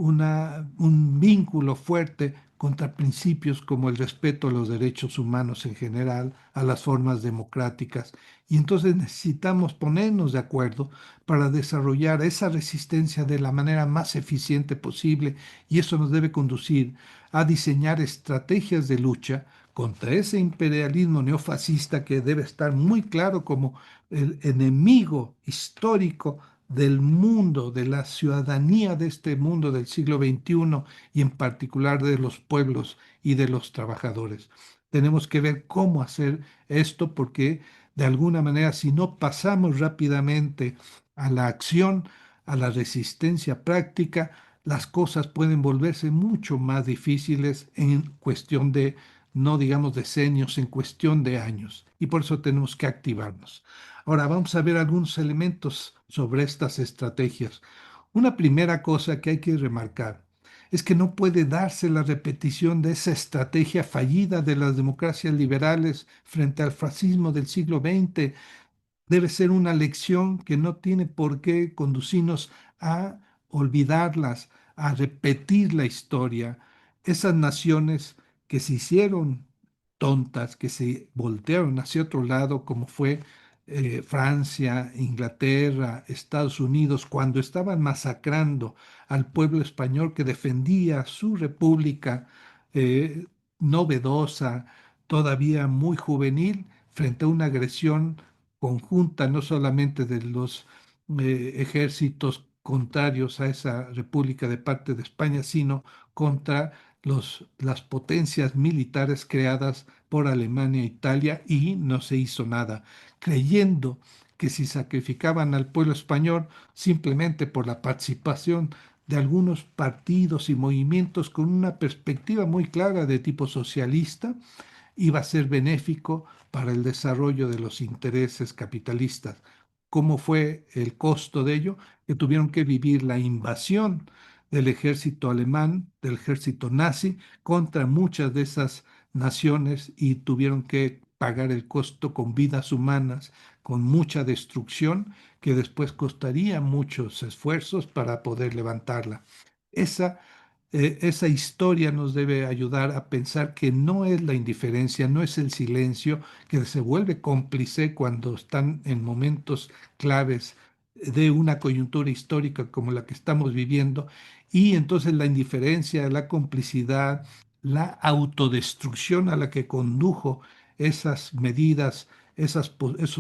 B: un vínculo fuerte contra principios como el respeto a los derechos humanos en general, a las formas democráticas. Y entonces necesitamos ponernos de acuerdo para desarrollar esa resistencia de la manera más eficiente posible, y eso nos debe conducir a diseñar estrategias de lucha contra ese imperialismo neofascista que debe estar muy claro como el enemigo histórico del mundo, de la ciudadanía de este mundo del siglo XXI y en particular de los pueblos y de los trabajadores. Tenemos que ver cómo hacer esto porque de alguna manera si no pasamos rápidamente a la acción, a la resistencia práctica, las cosas pueden volverse mucho más difíciles en cuestión de, no digamos decenios, en cuestión de años. Y por eso tenemos que activarnos. Ahora vamos a ver algunos elementos sobre estas estrategias. Una primera cosa que hay que remarcar es que no puede darse la repetición de esa estrategia fallida de las democracias liberales frente al fascismo del siglo XX. Debe ser una lección que no tiene por qué conducirnos a olvidarlas, a repetir la historia. Esas naciones que se hicieron tontas, que se voltearon hacia otro lado, como fue Francia, Inglaterra, Estados Unidos, cuando estaban masacrando al pueblo español que defendía su república eh, novedosa, todavía muy juvenil, frente a una agresión conjunta, no solamente de los ejércitos contrarios a esa república de parte de España, sino contra las potencias militares creadas por Alemania e Italia, y no se hizo nada, creyendo que si sacrificaban al pueblo español simplemente por la participación de algunos partidos y movimientos con una perspectiva muy clara de tipo socialista, iba a ser benéfico para el desarrollo de los intereses capitalistas. ¿Cómo fue el costo de ello? Que tuvieron que vivir la invasión del ejército alemán, del ejército nazi, contra muchas de esas naciones, y tuvieron que pagar el costo con vidas humanas, con mucha destrucción que después costaría muchos esfuerzos para poder levantarla. Esa esa historia nos debe ayudar a pensar que no es la indiferencia, no es el silencio, que se vuelve cómplice cuando están en momentos claves de una coyuntura histórica como la que estamos viviendo, y entonces la indiferencia, la complicidad, la autodestrucción a la que condujo esas medidas, esos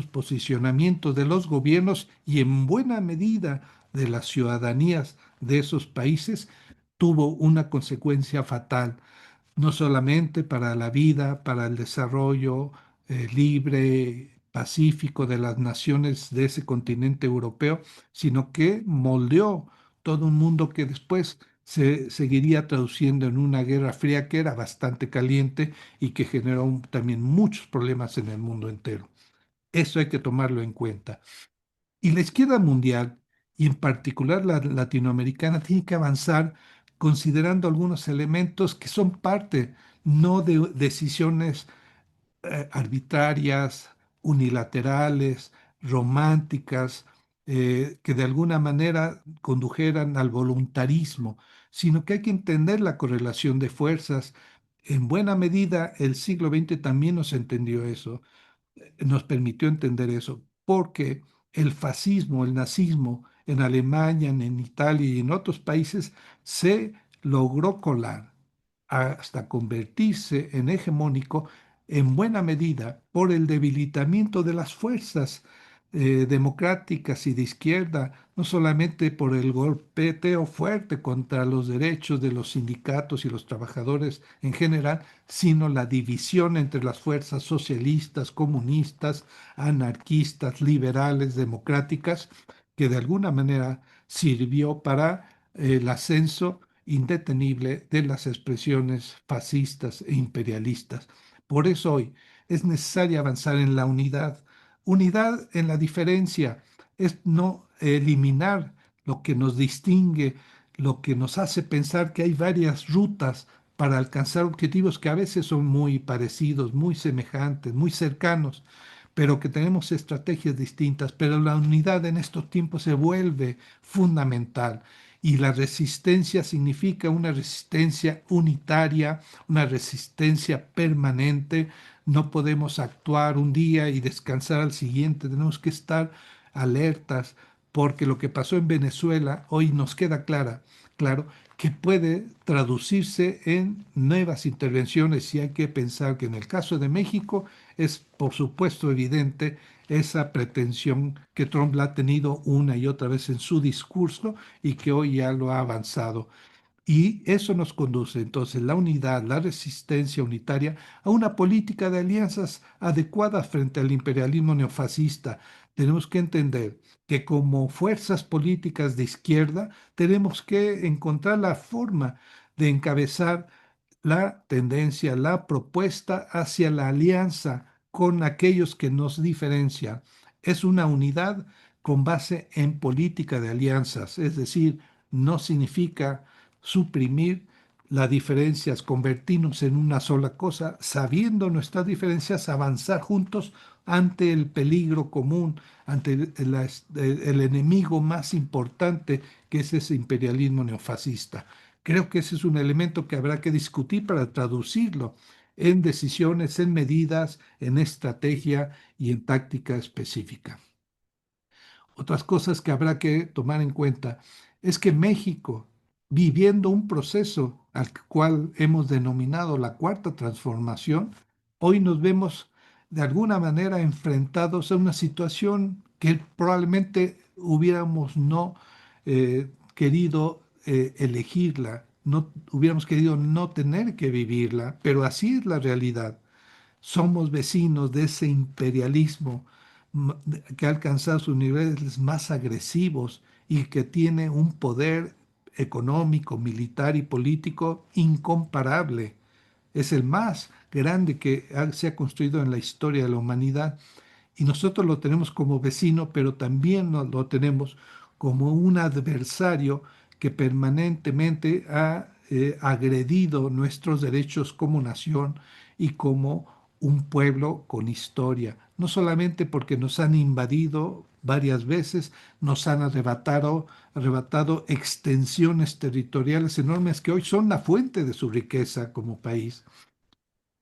B: posicionamientos de los gobiernos y en buena medida de las ciudadanías de esos países, tuvo una consecuencia fatal, no solamente para la vida, para el desarrollo libre, pacífico de las naciones de ese continente europeo, sino que moldeó todo un mundo que después se seguiría traduciendo en una guerra fría que era bastante caliente y que generó también muchos problemas en el mundo entero. Eso hay que tomarlo en cuenta. Y la izquierda mundial, y en particular la latinoamericana, tiene que avanzar considerando algunos elementos que son parte, no de decisiones arbitrarias, unilaterales, románticas, que de alguna manera condujeran al voluntarismo, sino que hay que entender la correlación de fuerzas. En buena medida, el siglo XX también nos entendió eso, nos permitió entender eso, porque el fascismo, el nazismo en Alemania, en Italia y en otros países se logró colar hasta convertirse en hegemónico en buena medida por el debilitamiento de las fuerzas democráticas y de izquierda, no solamente por el golpeteo fuerte contra los derechos de los sindicatos y los trabajadores en general, sino la división entre las fuerzas socialistas, comunistas, anarquistas, liberales, democráticas, que de alguna manera sirvió para el ascenso indetenible de las expresiones fascistas e imperialistas. Por eso hoy es necesario avanzar en la unidad. Unidad en la diferencia es no eliminar lo que nos distingue, lo que nos hace pensar que hay varias rutas para alcanzar objetivos que a veces son muy parecidos, muy semejantes, muy cercanos, pero que tenemos estrategias distintas. Pero la unidad en estos tiempos se vuelve fundamental. Y la resistencia significa una resistencia unitaria, una resistencia permanente. No podemos actuar un día y descansar al siguiente. Tenemos que estar alertas porque lo que pasó en Venezuela hoy nos queda claro que puede traducirse en nuevas intervenciones y hay que pensar que en el caso de México es por supuesto evidente esa pretensión que Trump la ha tenido una y otra vez en su discurso y que hoy ya lo ha avanzado. Y eso nos conduce entonces la unidad, la resistencia unitaria a una política de alianzas adecuada frente al imperialismo neofascista. Tenemos que entender que como fuerzas políticas de izquierda tenemos que encontrar la forma de encabezar la tendencia, la propuesta hacia la alianza con aquellos que nos diferencian. Es una unidad con base en política de alianzas, es decir, no significa suprimir las diferencias, convertirnos en una sola cosa, sabiendo nuestras diferencias, avanzar juntos ante el peligro común, ante el enemigo más importante que es ese imperialismo neofascista. Creo que ese es un elemento que habrá que discutir para traducirlo en decisiones, en medidas, en estrategia y en táctica específica. Otras cosas que habrá que tomar en cuenta es que México, viviendo un proceso al cual hemos denominado la cuarta transformación, hoy nos vemos de alguna manera enfrentados a una situación que probablemente hubiéramos no querido elegirla, no hubiéramos querido no tener que vivirla, pero así es la realidad. Somos vecinos de ese imperialismo que ha alcanzado sus niveles más agresivos y que tiene un poder económico, militar y político incomparable. Es el más grande que se ha construido en la historia de la humanidad y nosotros lo tenemos como vecino, pero también lo tenemos como un adversario que permanentemente ha agredido nuestros derechos como nación y como un pueblo con historia. No solamente porque nos han invadido varias veces, nos han arrebatado extensiones territoriales enormes que hoy son la fuente de su riqueza como país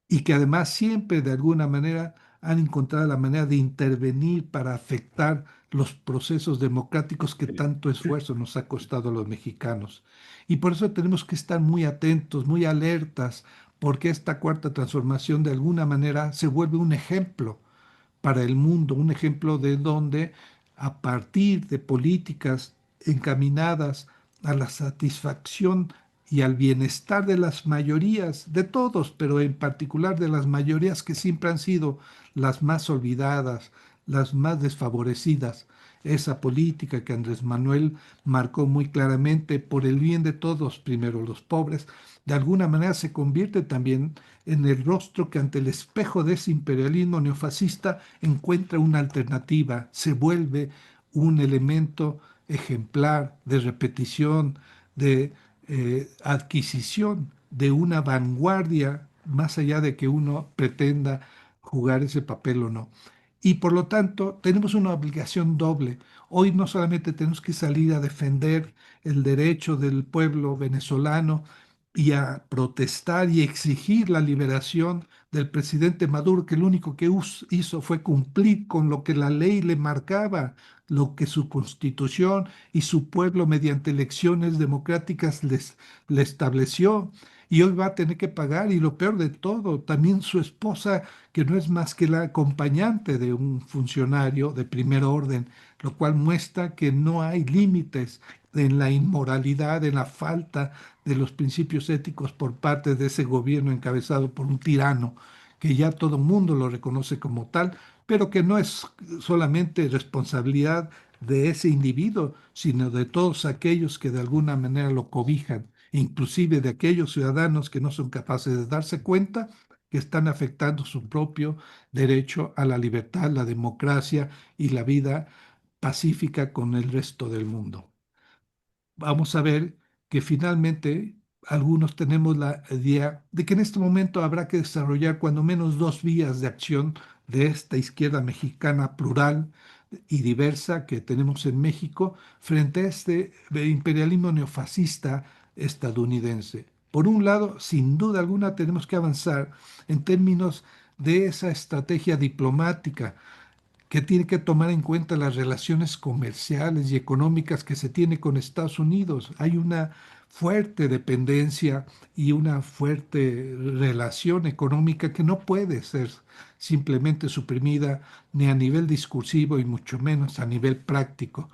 B: y que además siempre de alguna manera han encontrado la manera de intervenir para afectar los procesos democráticos que tanto esfuerzo nos ha costado a los mexicanos. Y por eso tenemos que estar muy atentos, muy alertas, porque esta cuarta transformación de alguna manera se vuelve un ejemplo para el mundo, un ejemplo de donde a partir de políticas encaminadas a la satisfacción y al bienestar de las mayorías, de todos, pero en particular de las mayorías que siempre han sido las más olvidadas, las más desfavorecidas. Esa política que Andrés Manuel marcó muy claramente por el bien de todos, primero los pobres, de alguna manera se convierte también en el rostro que ante el espejo de ese imperialismo neofascista encuentra una alternativa, se vuelve un elemento ejemplar de repetición, de adquisición de una vanguardia, más allá de que uno pretenda jugar ese papel o no. Y por lo tanto, tenemos una obligación doble. Hoy no solamente tenemos que salir a defender el derecho del pueblo venezolano y a protestar y exigir la liberación del presidente Maduro, que lo único que hizo fue cumplir con lo que la ley le marcaba, lo que su constitución y su pueblo mediante elecciones democráticas le estableció. Y hoy va a tener que pagar, y lo peor de todo, también su esposa, que no es más que la acompañante de un funcionario de primer orden, lo cual muestra que no hay límites en la inmoralidad, en la falta de los principios éticos por parte de ese gobierno encabezado por un tirano, que ya todo el mundo lo reconoce como tal, pero que no es solamente responsabilidad de ese individuo, sino de todos aquellos que de alguna manera lo cobijan, inclusive de aquellos ciudadanos que no son capaces de darse cuenta que están afectando su propio derecho a la libertad, la democracia y la vida pacífica con el resto del mundo. Vamos a ver que finalmente algunos tenemos la idea de que en este momento habrá que desarrollar cuando menos dos vías de acción de esta izquierda mexicana plural, y diversa que tenemos en México frente a este imperialismo neofascista estadounidense. Por un lado, sin duda alguna, tenemos que avanzar en términos de esa estrategia diplomática que tiene que tomar en cuenta las relaciones comerciales y económicas que se tiene con Estados Unidos. Hay una fuerte dependencia y una fuerte relación económica que no puede ser simplemente suprimida ni a nivel discursivo y mucho menos a nivel práctico.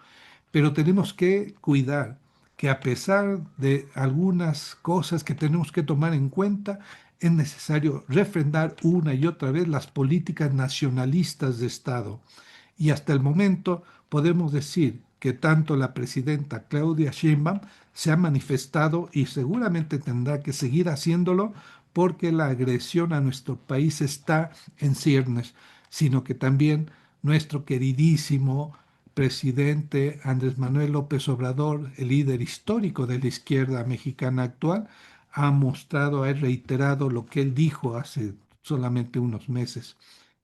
B: Pero tenemos que cuidar que a pesar de algunas cosas que tenemos que tomar en cuenta, es necesario refrendar una y otra vez las políticas nacionalistas de Estado. Y hasta el momento podemos decir que tanto la presidenta Claudia Sheinbaum se ha manifestado y seguramente tendrá que seguir haciéndolo porque la agresión a nuestro país está en ciernes, sino que también nuestro queridísimo presidente Andrés Manuel López Obrador, el líder histórico de la izquierda mexicana actual, ha mostrado, ha reiterado lo que él dijo hace solamente unos meses,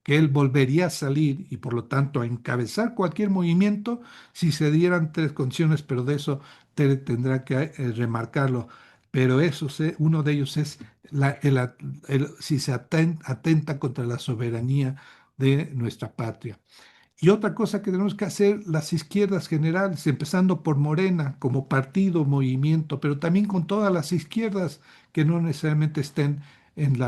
B: que él volvería a salir y por lo tanto a encabezar cualquier movimiento si se dieran tres condiciones, pero de eso tendrá que remarcarlo. Pero eso, uno de ellos es si se atenta contra la soberanía de nuestra patria. Y otra cosa que tenemos que hacer las izquierdas generales, empezando por Morena como partido, movimiento, pero también con todas las izquierdas que no necesariamente estén en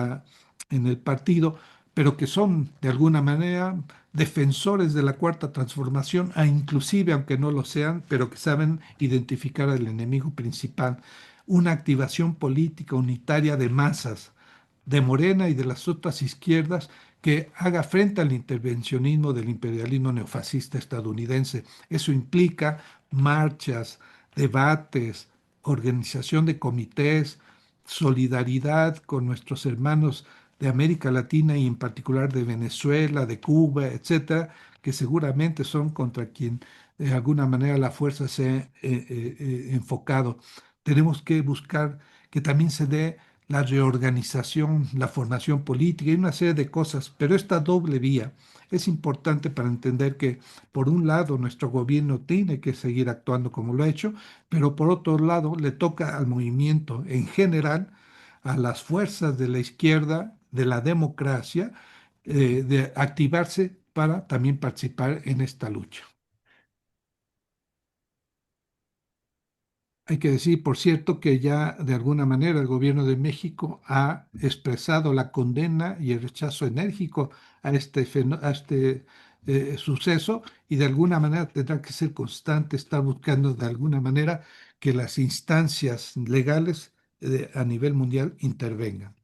B: en el partido, pero que son de alguna manera defensores de la cuarta transformación, e inclusive aunque no lo sean, pero que saben identificar al enemigo principal. Una activación política unitaria de masas de Morena y de las otras izquierdas que haga frente al intervencionismo del imperialismo neofascista estadounidense. Eso implica marchas, debates, organización de comités, solidaridad con nuestros hermanos de América Latina y en particular de Venezuela, de Cuba, etcétera, que seguramente son contra quien de alguna manera la fuerza se ha enfocado. Tenemos que buscar que también se dé la reorganización, la formación política y una serie de cosas, pero esta doble vía es importante para entender que, por un lado, nuestro gobierno tiene que seguir actuando como lo ha hecho, pero por otro lado, le toca al movimiento en general, a las fuerzas de la izquierda, de la democracia, de activarse para también participar en esta lucha. Hay que decir, por cierto, que ya de alguna manera el gobierno de México ha expresado la condena y el rechazo enérgico a a este suceso y de alguna manera tendrá que ser constante, estar buscando de alguna manera que las instancias legales a nivel mundial intervengan.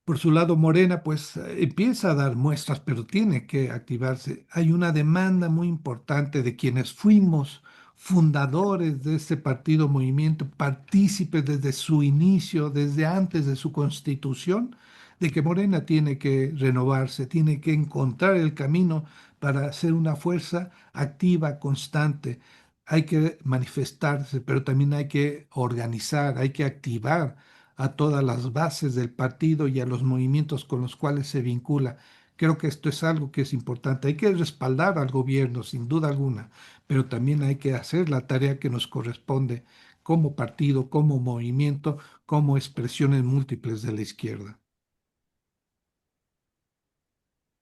B: Por su lado, Morena, pues empieza a dar muestras, pero tiene que activarse. Hay una demanda muy importante de quienes fuimos fundadores de este partido, movimiento, partícipes desde su inicio, desde antes de su constitución, de que Morena tiene que renovarse, tiene que encontrar el camino para ser una fuerza activa, constante. Hay que manifestarse, pero también hay que organizar, hay que activar a todas las bases del partido y a los movimientos con los cuales se vincula. Creo que esto es algo que es importante. Hay que respaldar al gobierno, sin duda alguna, pero también hay que hacer la tarea que nos corresponde como partido, como movimiento, como expresiones múltiples de la izquierda.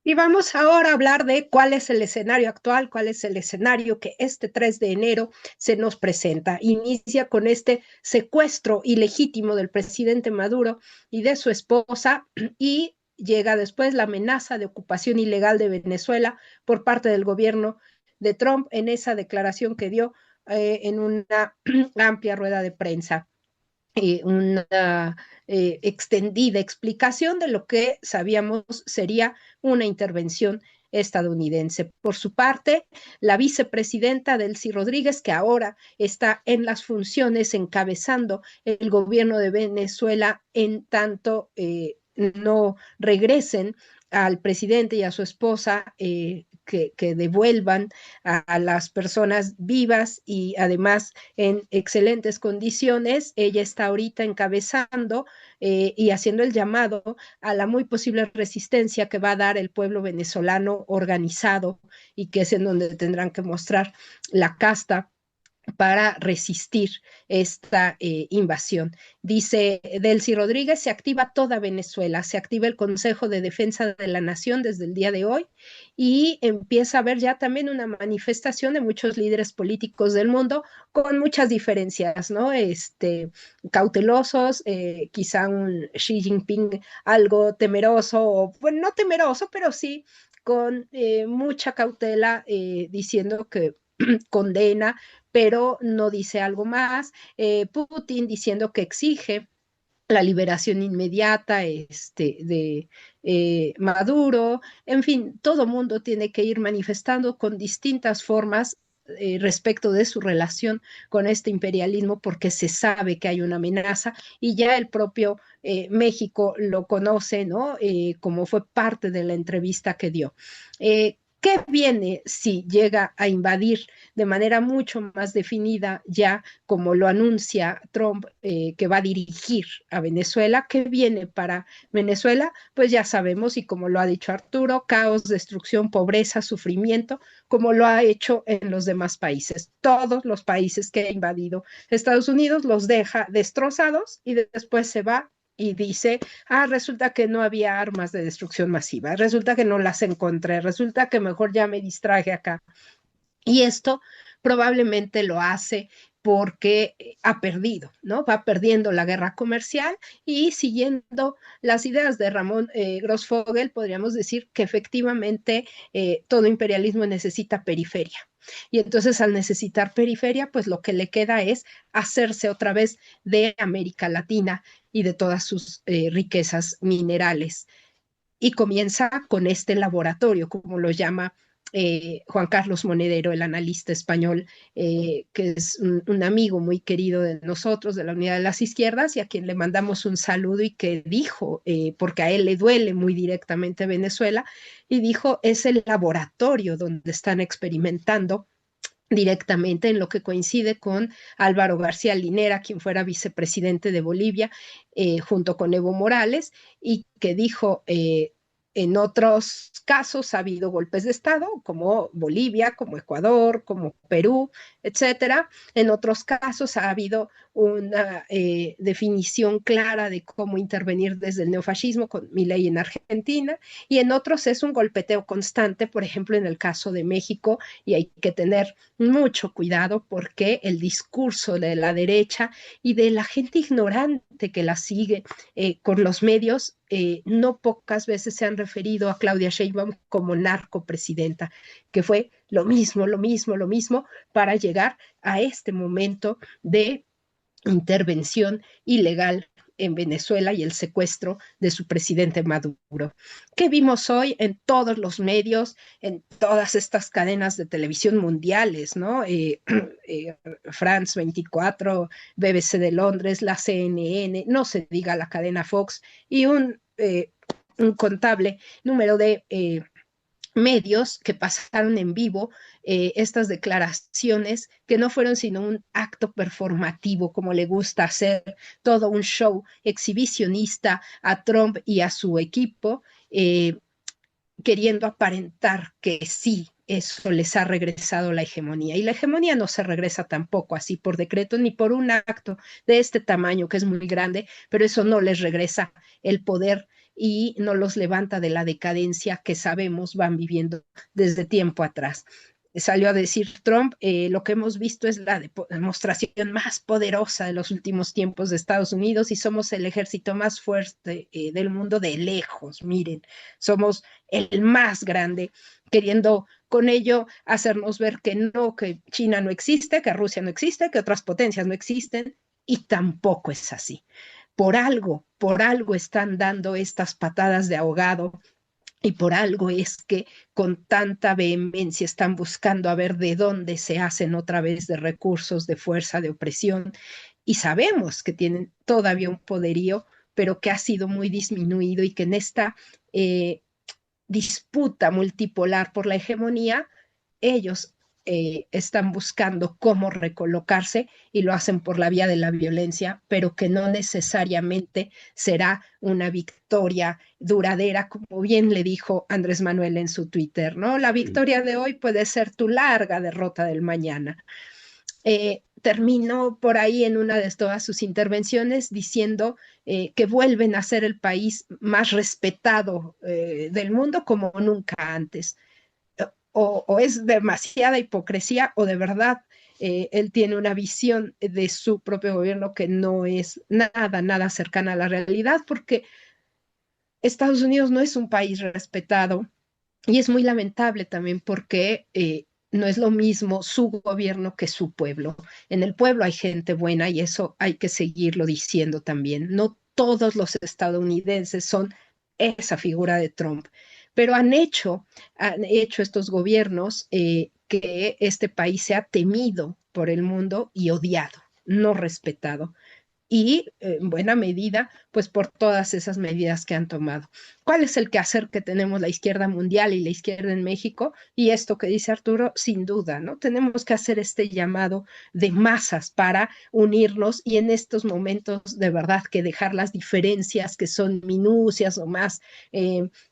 A: Y vamos ahora a hablar de cuál es el escenario actual, cuál es el escenario que este 3 de enero se nos presenta. Inicia con este secuestro ilegítimo del presidente Maduro y de su esposa y llega después la amenaza de ocupación ilegal de Venezuela por parte del gobierno de Trump en esa declaración que dio en una amplia rueda de prensa. Una extendida explicación de lo que sabíamos sería una intervención estadounidense. Por su parte, la vicepresidenta Delcy Rodríguez, que ahora está en las funciones encabezando el gobierno de Venezuela en tanto no regresen al presidente y a su esposa que devuelvan a las personas vivas y además en excelentes condiciones. Ella está ahorita encabezando y haciendo el llamado a la muy posible resistencia que va a dar el pueblo venezolano organizado y que es en donde tendrán que mostrar la casta para resistir esta invasión. Dice Delcy Rodríguez, se activa toda Venezuela, se activa el Consejo de Defensa de la Nación desde el día de hoy y empieza a haber ya también una manifestación de muchos líderes políticos del mundo con muchas diferencias, ¿no? Cautelosos, quizá un Xi Jinping algo temeroso, o bueno, no temeroso, pero sí con mucha cautela, diciendo que condena, pero no dice algo más. Putin diciendo que exige la liberación inmediata de Maduro. En fin, todo mundo tiene que ir manifestando con distintas formas respecto de su relación con este imperialismo, porque se sabe que hay una amenaza y ya el propio México lo conoce, ¿no? Como fue parte de la entrevista que dio. ¿Qué viene si llega a invadir de manera mucho más definida ya, como lo anuncia Trump, que va a dirigir a Venezuela? ¿Qué viene para Venezuela? Pues ya sabemos, y como lo ha dicho Arturo, caos, destrucción, pobreza, sufrimiento, como lo ha hecho en los demás países. Todos los países que ha invadido Estados Unidos los deja destrozados y después se va y dice, resulta que no había armas de destrucción masiva, resulta que no las encontré, resulta que mejor ya me distraje acá. Y esto probablemente lo hace porque ha perdido, ¿no? Va perdiendo la guerra comercial y siguiendo las ideas de Ramón Grossfogel, podríamos decir que efectivamente todo imperialismo necesita periferia. Y entonces al necesitar periferia, pues lo que le queda es hacerse otra vez de América Latina y de todas sus riquezas minerales. Y comienza con este laboratorio, como lo llama Juan Carlos Monedero, el analista español, que es un amigo muy querido de nosotros, de la Unidad de las Izquierdas, y a quien le mandamos un saludo, y que dijo, porque a él le duele muy directamente Venezuela, y dijo, es el laboratorio donde están experimentando directamente, en lo que coincide con Álvaro García Linera, quien fuera vicepresidente de Bolivia, junto con Evo Morales, y que dijo, en otros casos ha habido golpes de Estado, como Bolivia, como Ecuador, como Perú, etcétera. En otros casos ha habido una definición clara de cómo intervenir desde el neofascismo, con Milei en Argentina, y en otros es un golpeteo constante, por ejemplo, en el caso de México, y hay que tener mucho cuidado porque el discurso de la derecha y de la gente ignorante que la sigue con los medios, no pocas veces se han referido a Claudia Sheinbaum como narcopresidenta, que fue lo mismo, lo mismo, lo mismo, para llegar a este momento de intervención ilegal en Venezuela y el secuestro de su presidente Maduro. ¿Qué vimos hoy en todos los medios, en todas estas cadenas de televisión mundiales, ¿no? France 24, BBC de Londres, la CNN, no se diga la cadena Fox, y un contable número de medios que pasaron en vivo estas declaraciones, que no fueron sino un acto performativo, como le gusta hacer, todo un show exhibicionista a Trump y a su equipo, queriendo aparentar que sí, eso les ha regresado la hegemonía. Y la hegemonía no se regresa tampoco así por decreto, ni por un acto de este tamaño, que es muy grande, pero eso no les regresa el poder y no los levanta de la decadencia que sabemos van viviendo desde tiempo atrás. Salió a decir Trump, lo que hemos visto es la demostración más poderosa de los últimos tiempos de Estados Unidos, y somos el ejército más fuerte del mundo de lejos. Miren, somos el más grande, queriendo con ello hacernos ver que no, que China no existe, que Rusia no existe, que otras potencias no existen, y tampoco es así. Por algo están dando estas patadas de ahogado, y por algo es que con tanta vehemencia están buscando a ver de dónde se hacen otra vez de recursos, de fuerza, de opresión. Y sabemos que tienen todavía un poderío, pero que ha sido muy disminuido, y que en esta disputa multipolar por la hegemonía, ellos están buscando cómo recolocarse y lo hacen por la vía de la violencia, pero que no necesariamente será una victoria duradera, como bien le dijo Andrés Manuel en su Twitter, ¿no? La victoria de hoy puede ser tu larga derrota del mañana. Terminó por ahí en una de todas sus intervenciones diciendo que vuelven a ser el país más respetado del mundo como nunca antes. O es demasiada hipocresía o de verdad él tiene una visión de su propio gobierno que no es nada, nada cercana a la realidad, porque Estados Unidos no es un país respetado y es muy lamentable también porque no es lo mismo su gobierno que su pueblo. En el pueblo hay gente buena y eso hay que seguirlo diciendo también. No todos los estadounidenses son esa figura de Trump, pero han hecho estos gobiernos que este país sea temido por el mundo y odiado, no respetado y en buena medida, pues por todas esas medidas que han tomado. ¿Cuál es el quehacer que tenemos la izquierda mundial y la izquierda en México? Y esto que dice Arturo, sin duda, ¿no? Tenemos que hacer este llamado de masas para unirnos y en estos momentos de verdad que dejar las diferencias que son minucias o más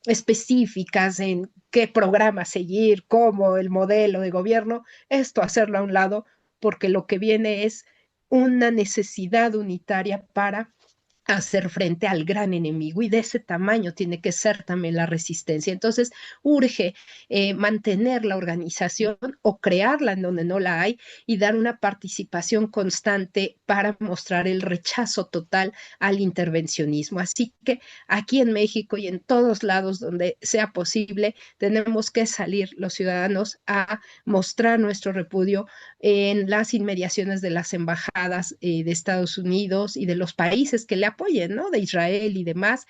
A: específicas en qué programa seguir, cómo el modelo de gobierno, esto hacerlo a un lado, porque lo que viene es una necesidad unitaria para hacer frente al gran enemigo y de ese tamaño tiene que ser también la resistencia. Entonces, urge mantener la organización o crearla en donde no la hay y dar una participación constante para mostrar el rechazo total al intervencionismo. Así que aquí en México y en todos lados donde sea posible, tenemos que salir los ciudadanos a mostrar nuestro repudio en las inmediaciones de las embajadas de Estados Unidos y de los países que le apoyen, ¿no? De Israel y demás,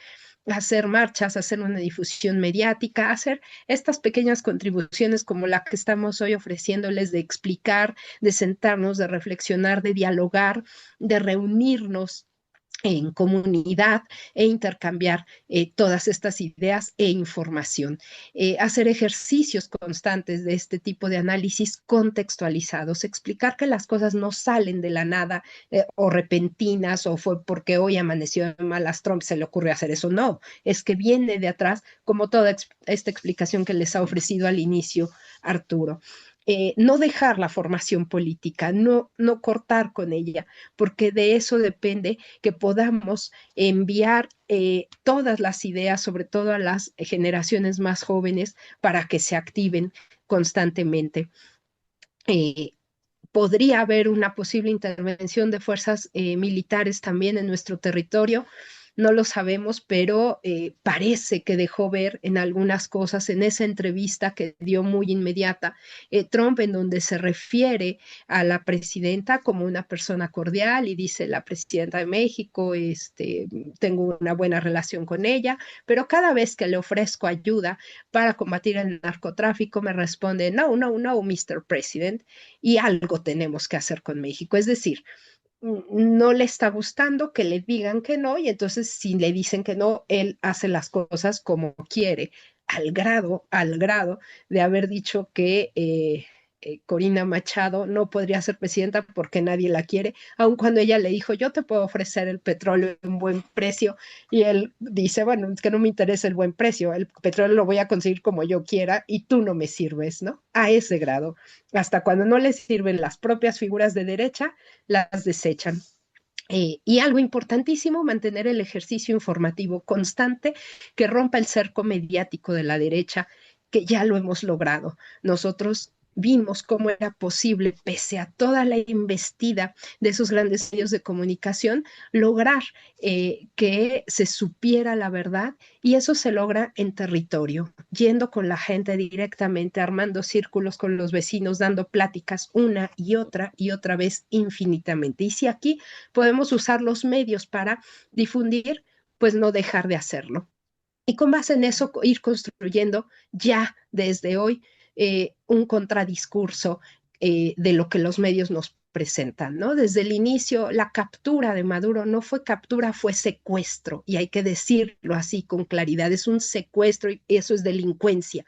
A: hacer marchas, hacer una difusión mediática, hacer estas pequeñas contribuciones como la que estamos hoy ofreciéndoles de explicar, de sentarnos, de reflexionar, de dialogar, de reunirnos en comunidad e intercambiar todas estas ideas e información. Hacer ejercicios constantes de este tipo de análisis contextualizados, explicar que las cosas no salen de la nada o repentinas o fue porque hoy amaneció malas Trump se le ocurrió hacer eso. No, es que viene de atrás como toda esta explicación que les ha ofrecido al inicio Arturo. No dejar la formación política, no cortar con ella, porque de eso depende que podamos enviar todas las ideas, sobre todo a las generaciones más jóvenes, para que se activen constantemente. Eh, Podría haber una posible intervención de fuerzas militares también en nuestro territorio. No lo sabemos, pero parece que dejó ver en algunas cosas en esa entrevista que dio muy inmediata Trump, en donde se refiere a la presidenta como una persona cordial y dice la presidenta de México, tengo una buena relación con ella, pero cada vez que le ofrezco ayuda para combatir el narcotráfico me responde, no, no, no, Mr. President, y algo tenemos que hacer con México. Es decir, no le está gustando que le digan que no y entonces si le dicen que no, él hace las cosas como quiere, al grado de haber dicho que Corina Machado no podría ser presidenta porque nadie la quiere, aun cuando ella le dijo, yo te puedo ofrecer el petróleo en buen precio, y él dice, bueno, es que no me interesa el buen precio, el petróleo lo voy a conseguir como yo quiera y tú no me sirves, ¿no? A ese grado, hasta cuando no les sirven las propias figuras de derecha, las desechan. Y algo importantísimo, mantener el ejercicio informativo constante que rompa el cerco mediático de la derecha, que ya lo hemos logrado. Nosotros vimos cómo era posible, pese a toda la investida de esos grandes medios de comunicación, lograr que se supiera la verdad y eso se logra en territorio, yendo con la gente directamente, armando círculos con los vecinos, dando pláticas una y otra vez infinitamente. Y si aquí podemos usar los medios para difundir, pues no dejar de hacerlo. Y con base en eso, ir construyendo ya desde hoy un contradiscurso de lo que los medios nos representan, ¿no? Desde el inicio, la captura de Maduro no fue captura, fue secuestro, y hay que decirlo así con claridad, es un secuestro y eso es delincuencia.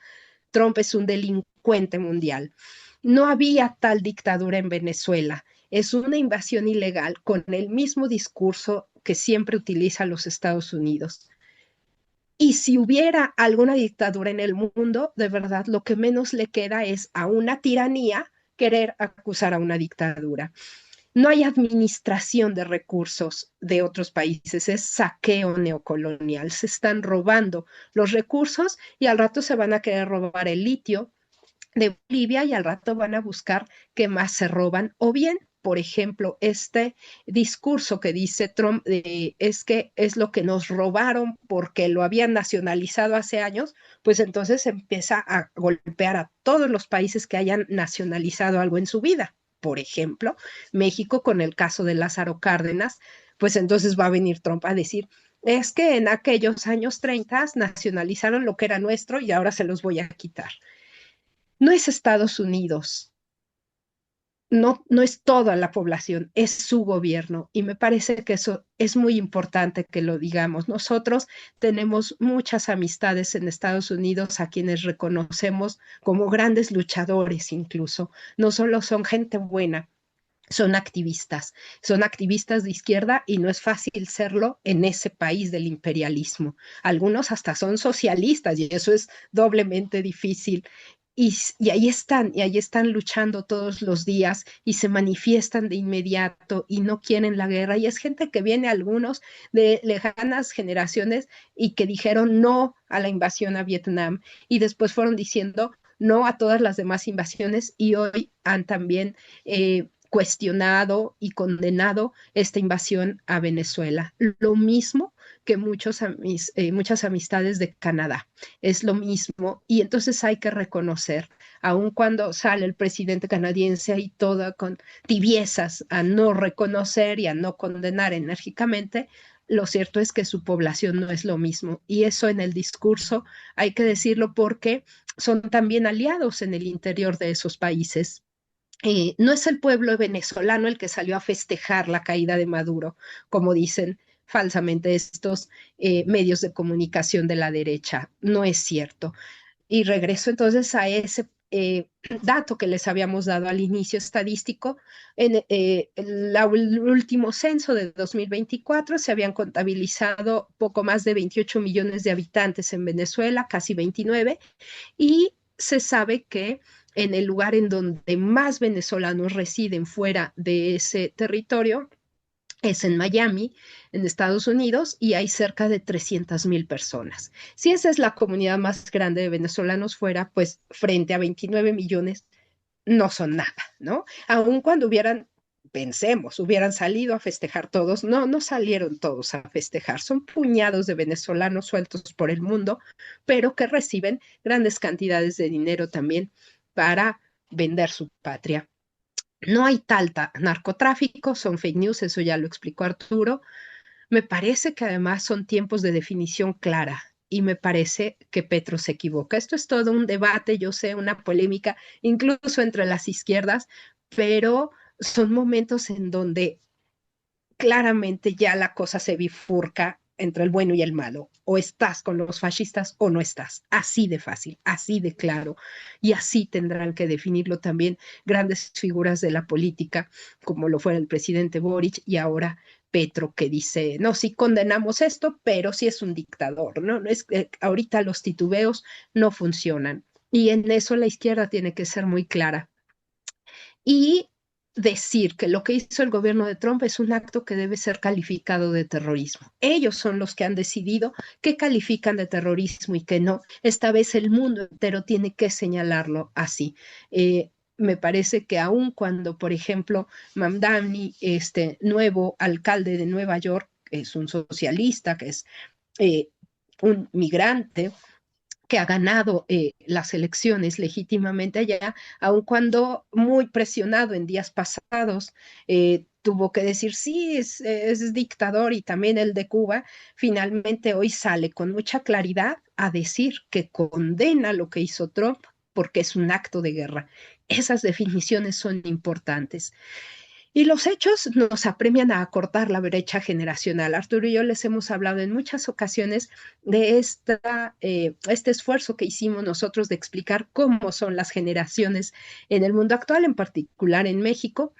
A: Trump es un delincuente mundial. No había tal dictadura en Venezuela. Es una invasión ilegal con el mismo discurso que siempre utiliza los Estados Unidos. Y si hubiera alguna dictadura en el mundo, de verdad, lo que menos le queda es a una tiranía querer acusar a una dictadura. No hay administración de recursos de otros países, es saqueo neocolonial. Se están robando los recursos y al rato se van a querer robar el litio de Bolivia y al rato van a buscar qué más se roban. O bien, por ejemplo, este discurso que dice Trump es que es lo que nos robaron porque lo habían nacionalizado hace años, pues entonces empieza a golpear a todos los países que hayan nacionalizado algo en su vida. Por ejemplo, México con el caso de Lázaro Cárdenas, pues entonces va a venir Trump a decir, es que en aquellos años 30 nacionalizaron lo que era nuestro y ahora se los voy a quitar. No es Estados Unidos, no es toda la población, es su gobierno. Y me parece que eso es muy importante que lo digamos. Nosotros tenemos muchas amistades en Estados Unidos a quienes reconocemos como grandes luchadores incluso. No solo son gente buena, son activistas de izquierda y no es fácil serlo en ese país del imperialismo. Algunos hasta son socialistas y eso es doblemente difícil. Y ahí están luchando todos los días y se manifiestan de inmediato y no quieren la guerra. Y es gente que viene algunos de lejanas generaciones y que dijeron no a la invasión a Vietnam y después fueron diciendo no a todas las demás invasiones y hoy han también cuestionado y condenado esta invasión a Venezuela. Lo mismo que muchas amistades de Canadá. Es lo mismo y entonces hay que reconocer, aun cuando sale el presidente canadiense y todo con tibiezas a no reconocer y a no condenar enérgicamente, lo cierto es que su población no es lo mismo. Y eso en el discurso hay que decirlo porque son también aliados en el interior de esos países. No es el pueblo venezolano el que salió a festejar la caída de Maduro, como dicen falsamente estos medios de comunicación de la derecha. No es cierto. Y regreso entonces a ese dato que les habíamos dado al inicio estadístico. En el último censo de 2024 se habían contabilizado poco más de 28 millones de habitantes en Venezuela, casi 29, y se sabe que en el lugar en donde más venezolanos residen fuera de ese territorio es en Miami, en Estados Unidos, y hay cerca de 300,000 personas. Si esa es la comunidad más grande de venezolanos fuera, pues frente a 29 millones no son nada, ¿no? Aun cuando pensemos, hubieran salido a festejar todos, no salieron todos a festejar, son puñados de venezolanos sueltos por el mundo, pero que reciben grandes cantidades de dinero también para vender su patria. No hay tal narcotráfico, son fake news, eso ya lo explicó Arturo. Me parece que además son tiempos de definición clara y me parece que Petro se equivoca. Esto es todo un debate, yo sé, una polémica, incluso entre las izquierdas, pero son momentos en donde claramente ya la cosa se bifurca entre el bueno y el malo. O estás con los fascistas o no estás. Así de fácil, así de claro. Y así tendrán que definirlo también grandes figuras de la política, como lo fue el presidente Boric y ahora Petro, que dice, no, sí condenamos esto, pero sí es un dictador, ¿no? No es, ahorita los titubeos no funcionan. Y en eso la izquierda tiene que ser muy clara y decir que lo que hizo el gobierno de Trump es un acto que debe ser calificado de terrorismo. Ellos son los que han decidido qué califican de terrorismo y qué no. Esta vez el mundo entero tiene que señalarlo así. Me parece que aun cuando, por ejemplo, Mamdani, este nuevo alcalde de Nueva York, es un socialista, que es un migrante, que ha ganado las elecciones legítimamente allá, aun cuando muy presionado en días pasados, tuvo que decir sí, es dictador y también el de Cuba, finalmente hoy sale con mucha claridad a decir que condena lo que hizo Trump porque es un acto de guerra. Esas definiciones son importantes. Y los hechos nos apremian a acortar la brecha generacional. Arturo y yo les hemos hablado en muchas ocasiones de este esfuerzo que hicimos nosotros de explicar cómo son las generaciones en el mundo actual, en particular en México.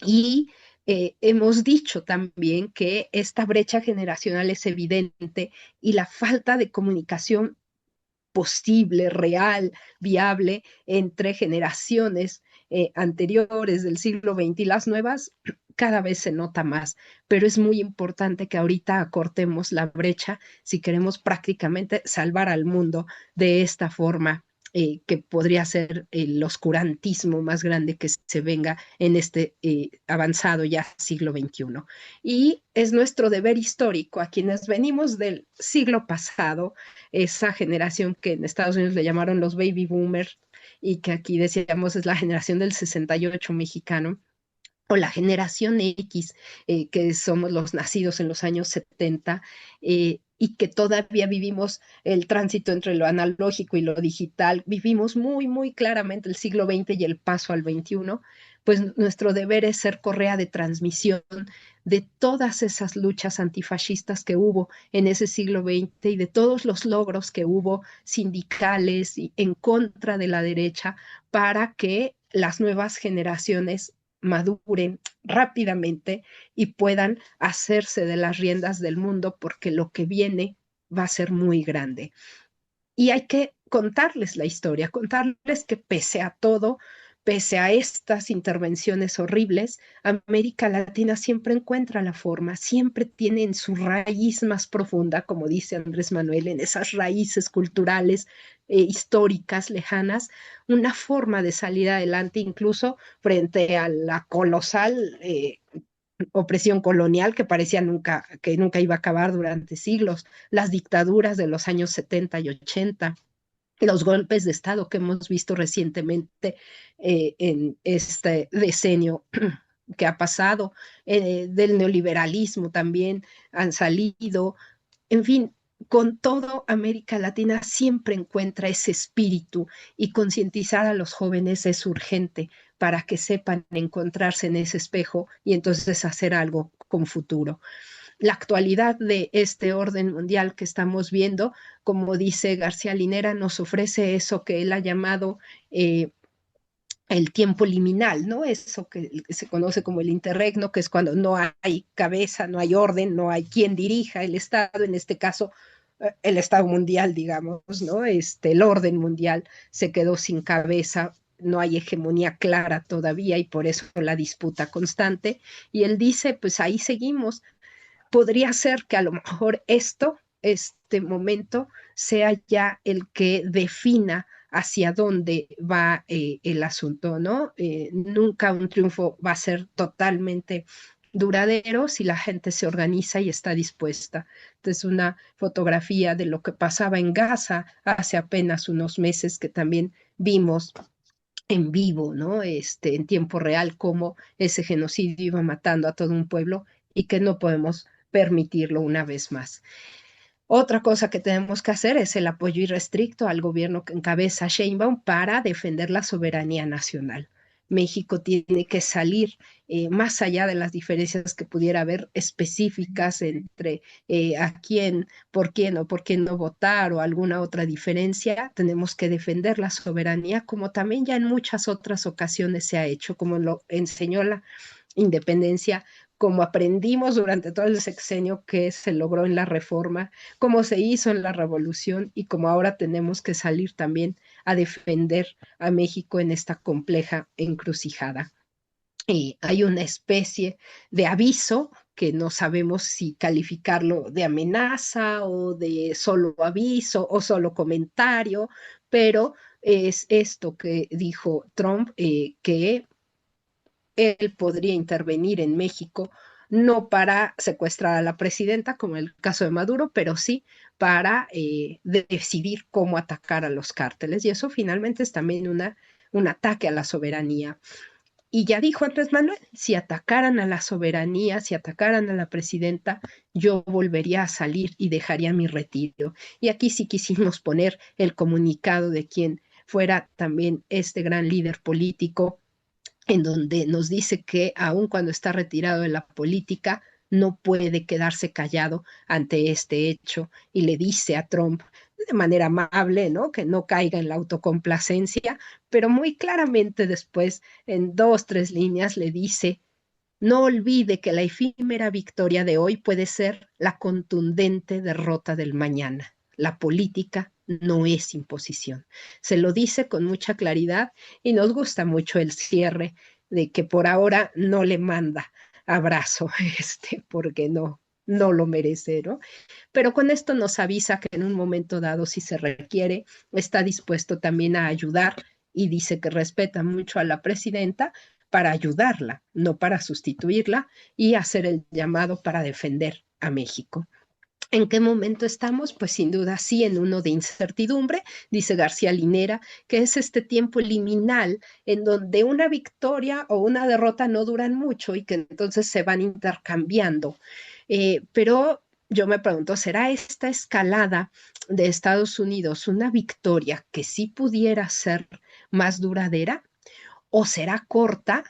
A: Y hemos dicho también que esta brecha generacional es evidente y la falta de comunicación posible, real, viable entre generaciones anteriores del siglo XX y las nuevas, cada vez se nota más, pero es muy importante que ahorita acortemos la brecha si queremos prácticamente salvar al mundo de esta forma. Que podría ser el oscurantismo más grande que se venga en este avanzado ya siglo XXI. Y es nuestro deber histórico a quienes venimos del siglo pasado, esa generación que en Estados Unidos le llamaron los baby boomers y que aquí decíamos es la generación del 68 mexicano, o la generación X, que somos los nacidos en los años 70, y que todavía vivimos el tránsito entre lo analógico y lo digital, vivimos muy, muy claramente el siglo XX y el paso al XXI, pues nuestro deber es ser correa de transmisión de todas esas luchas antifascistas que hubo en ese siglo XX y de todos los logros que hubo sindicales y en contra de la derecha para que las nuevas generaciones maduren rápidamente y puedan hacerse de las riendas del mundo porque lo que viene va a ser muy grande. Y hay que contarles la historia, contarles que pese a todo, pese a estas intervenciones horribles, América Latina siempre encuentra la forma, siempre tiene en su raíz más profunda, como dice Andrés Manuel, en esas raíces culturales, históricas, lejanas, una forma de salir adelante incluso frente a la colosal opresión colonial que nunca iba a acabar durante siglos, las dictaduras de los años 70 y 80, los golpes de Estado que hemos visto recientemente en este decenio que ha pasado, del neoliberalismo también han salido, en fin, con todo América Latina siempre encuentra ese espíritu y concientizar a los jóvenes es urgente para que sepan encontrarse en ese espejo y entonces hacer algo con futuro. La actualidad de este orden mundial que estamos viendo, como dice García Linera, nos ofrece eso que él ha llamado el tiempo liminal, ¿no? Eso que se conoce como el interregno, que es cuando no hay cabeza, no hay orden, no hay quien dirija el Estado, en este caso el Estado mundial, digamos, ¿no? El orden mundial se quedó sin cabeza, no hay hegemonía clara todavía y por eso la disputa constante. Y él dice, pues ahí seguimos, podría ser que a lo mejor este momento, sea ya el que defina hacia dónde va el asunto, ¿no? Nunca un triunfo va a ser totalmente duradero si la gente se organiza y está dispuesta. Entonces, una fotografía de lo que pasaba en Gaza hace apenas unos meses que también vimos en vivo, ¿no? En tiempo real, cómo ese genocidio iba matando a todo un pueblo y que no podemos permitirlo una vez más. Otra cosa que tenemos que hacer es el apoyo irrestricto al gobierno que encabeza Sheinbaum para defender la soberanía nacional. México tiene que salir más allá de las diferencias que pudiera haber específicas entre a quién o por quién no votar o alguna otra diferencia. Tenemos que defender la soberanía como también ya en muchas otras ocasiones se ha hecho, como lo enseñó la independencia, como aprendimos durante todo el sexenio que se logró en la reforma, como se hizo en la revolución y como ahora tenemos que salir también a defender a México en esta compleja encrucijada. Hay una especie de aviso que no sabemos si calificarlo de amenaza o de solo aviso o solo comentario, pero es esto que dijo Trump, que él podría intervenir en México, no para secuestrar a la presidenta, como en el caso de Maduro, pero sí para decidir cómo atacar a los cárteles. Y eso finalmente es también un ataque a la soberanía. Y ya dijo Andrés Manuel, si atacaran a la soberanía, si atacaran a la presidenta, yo volvería a salir y dejaría mi retiro. Y aquí sí quisimos poner el comunicado de quien fuera también este gran líder político en donde nos dice que aun cuando está retirado de la política, no puede quedarse callado ante este hecho y le dice a Trump de manera amable, ¿no? Que no caiga en la autocomplacencia, pero muy claramente después, en dos, tres líneas, le dice: no olvide que la efímera victoria de hoy puede ser la contundente derrota del mañana. La política no es imposición. Se lo dice con mucha claridad y nos gusta mucho el cierre de que por ahora no le manda abrazo, porque no lo merece, ¿no? Pero con esto nos avisa que en un momento dado, si se requiere, está dispuesto también a ayudar y dice que respeta mucho a la presidenta para ayudarla, no para sustituirla, y hacer el llamado para defender a México. ¿En qué momento estamos? Pues sin duda sí, en uno de incertidumbre, dice García Linera, que es este tiempo liminal en donde una victoria o una derrota no duran mucho y que entonces se van intercambiando. Pero yo me pregunto, ¿será esta escalada de Estados Unidos una victoria que sí pudiera ser más duradera o será corta?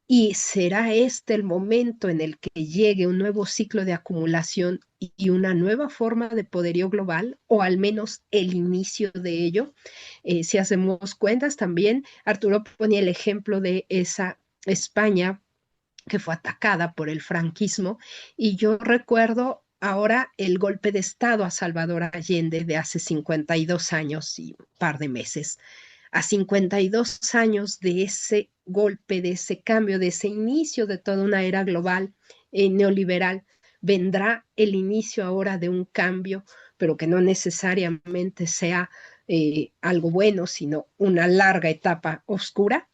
A: ¿Y será este el momento en el que llegue un nuevo ciclo de acumulación y una nueva forma de poderío global, o al menos el inicio de ello? Si hacemos cuentas también, Arturo ponía el ejemplo de esa España que fue atacada por el franquismo, y yo recuerdo ahora el golpe de Estado a Salvador Allende de hace 52 años y un par de meses. A 52 años de ese golpe, de ese cambio, de ese inicio de toda una era global neoliberal, vendrá el inicio ahora de un cambio, pero que no necesariamente sea algo bueno, sino una larga etapa oscura.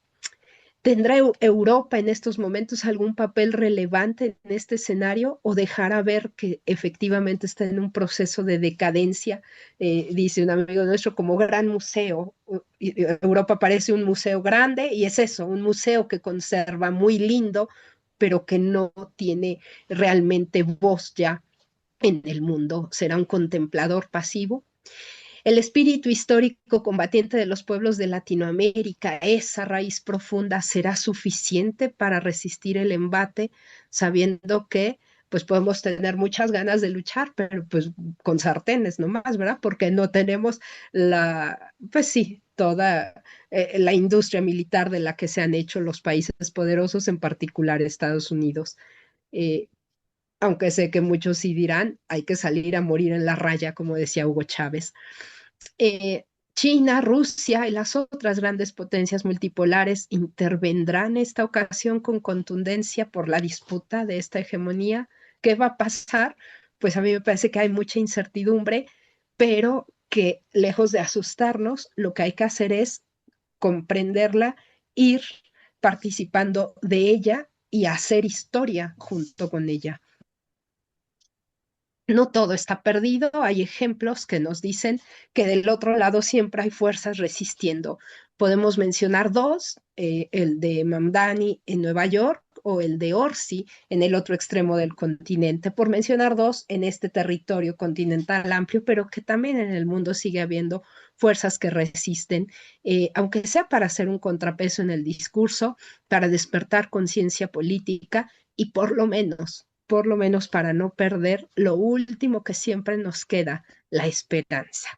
A: ¿Tendrá Europa en estos momentos algún papel relevante en este escenario o dejará ver que efectivamente está en un proceso de decadencia? Dice un amigo nuestro, como gran museo. Europa parece un museo grande y es eso, un museo que conserva muy lindo, pero que no tiene realmente voz ya en el mundo. ¿Será un contemplador pasivo? El espíritu histórico combatiente de los pueblos de Latinoamérica, esa raíz profunda, será suficiente para resistir el embate, sabiendo que pues podemos tener muchas ganas de luchar, pero pues con sartenes nomás, ¿verdad? Porque no tenemos pues sí, toda la industria militar de la que se han hecho los países poderosos, en particular Estados Unidos. Eh, Aunque sé que muchos sí dirán, hay que salir a morir en la raya, como decía Hugo Chávez. eh, China, Rusia y las otras grandes potencias multipolares intervendrán en esta ocasión con contundencia por la disputa de esta hegemonía. ¿Qué va a pasar? Pues a mí me parece que hay mucha incertidumbre, pero que lejos de asustarnos, lo que hay que hacer es comprenderla, ir participando de ella y hacer historia junto con ella. No todo está perdido, hay ejemplos que nos dicen que del otro lado siempre hay fuerzas resistiendo. Podemos mencionar dos, el de Mamdani en Nueva York o el de Orsi en el otro extremo del continente, por mencionar dos en este territorio continental amplio, pero que también en el mundo sigue habiendo fuerzas que resisten, aunque sea para hacer un contrapeso en el discurso, para despertar conciencia política y por lo menos para no perder lo último que siempre nos queda, la esperanza.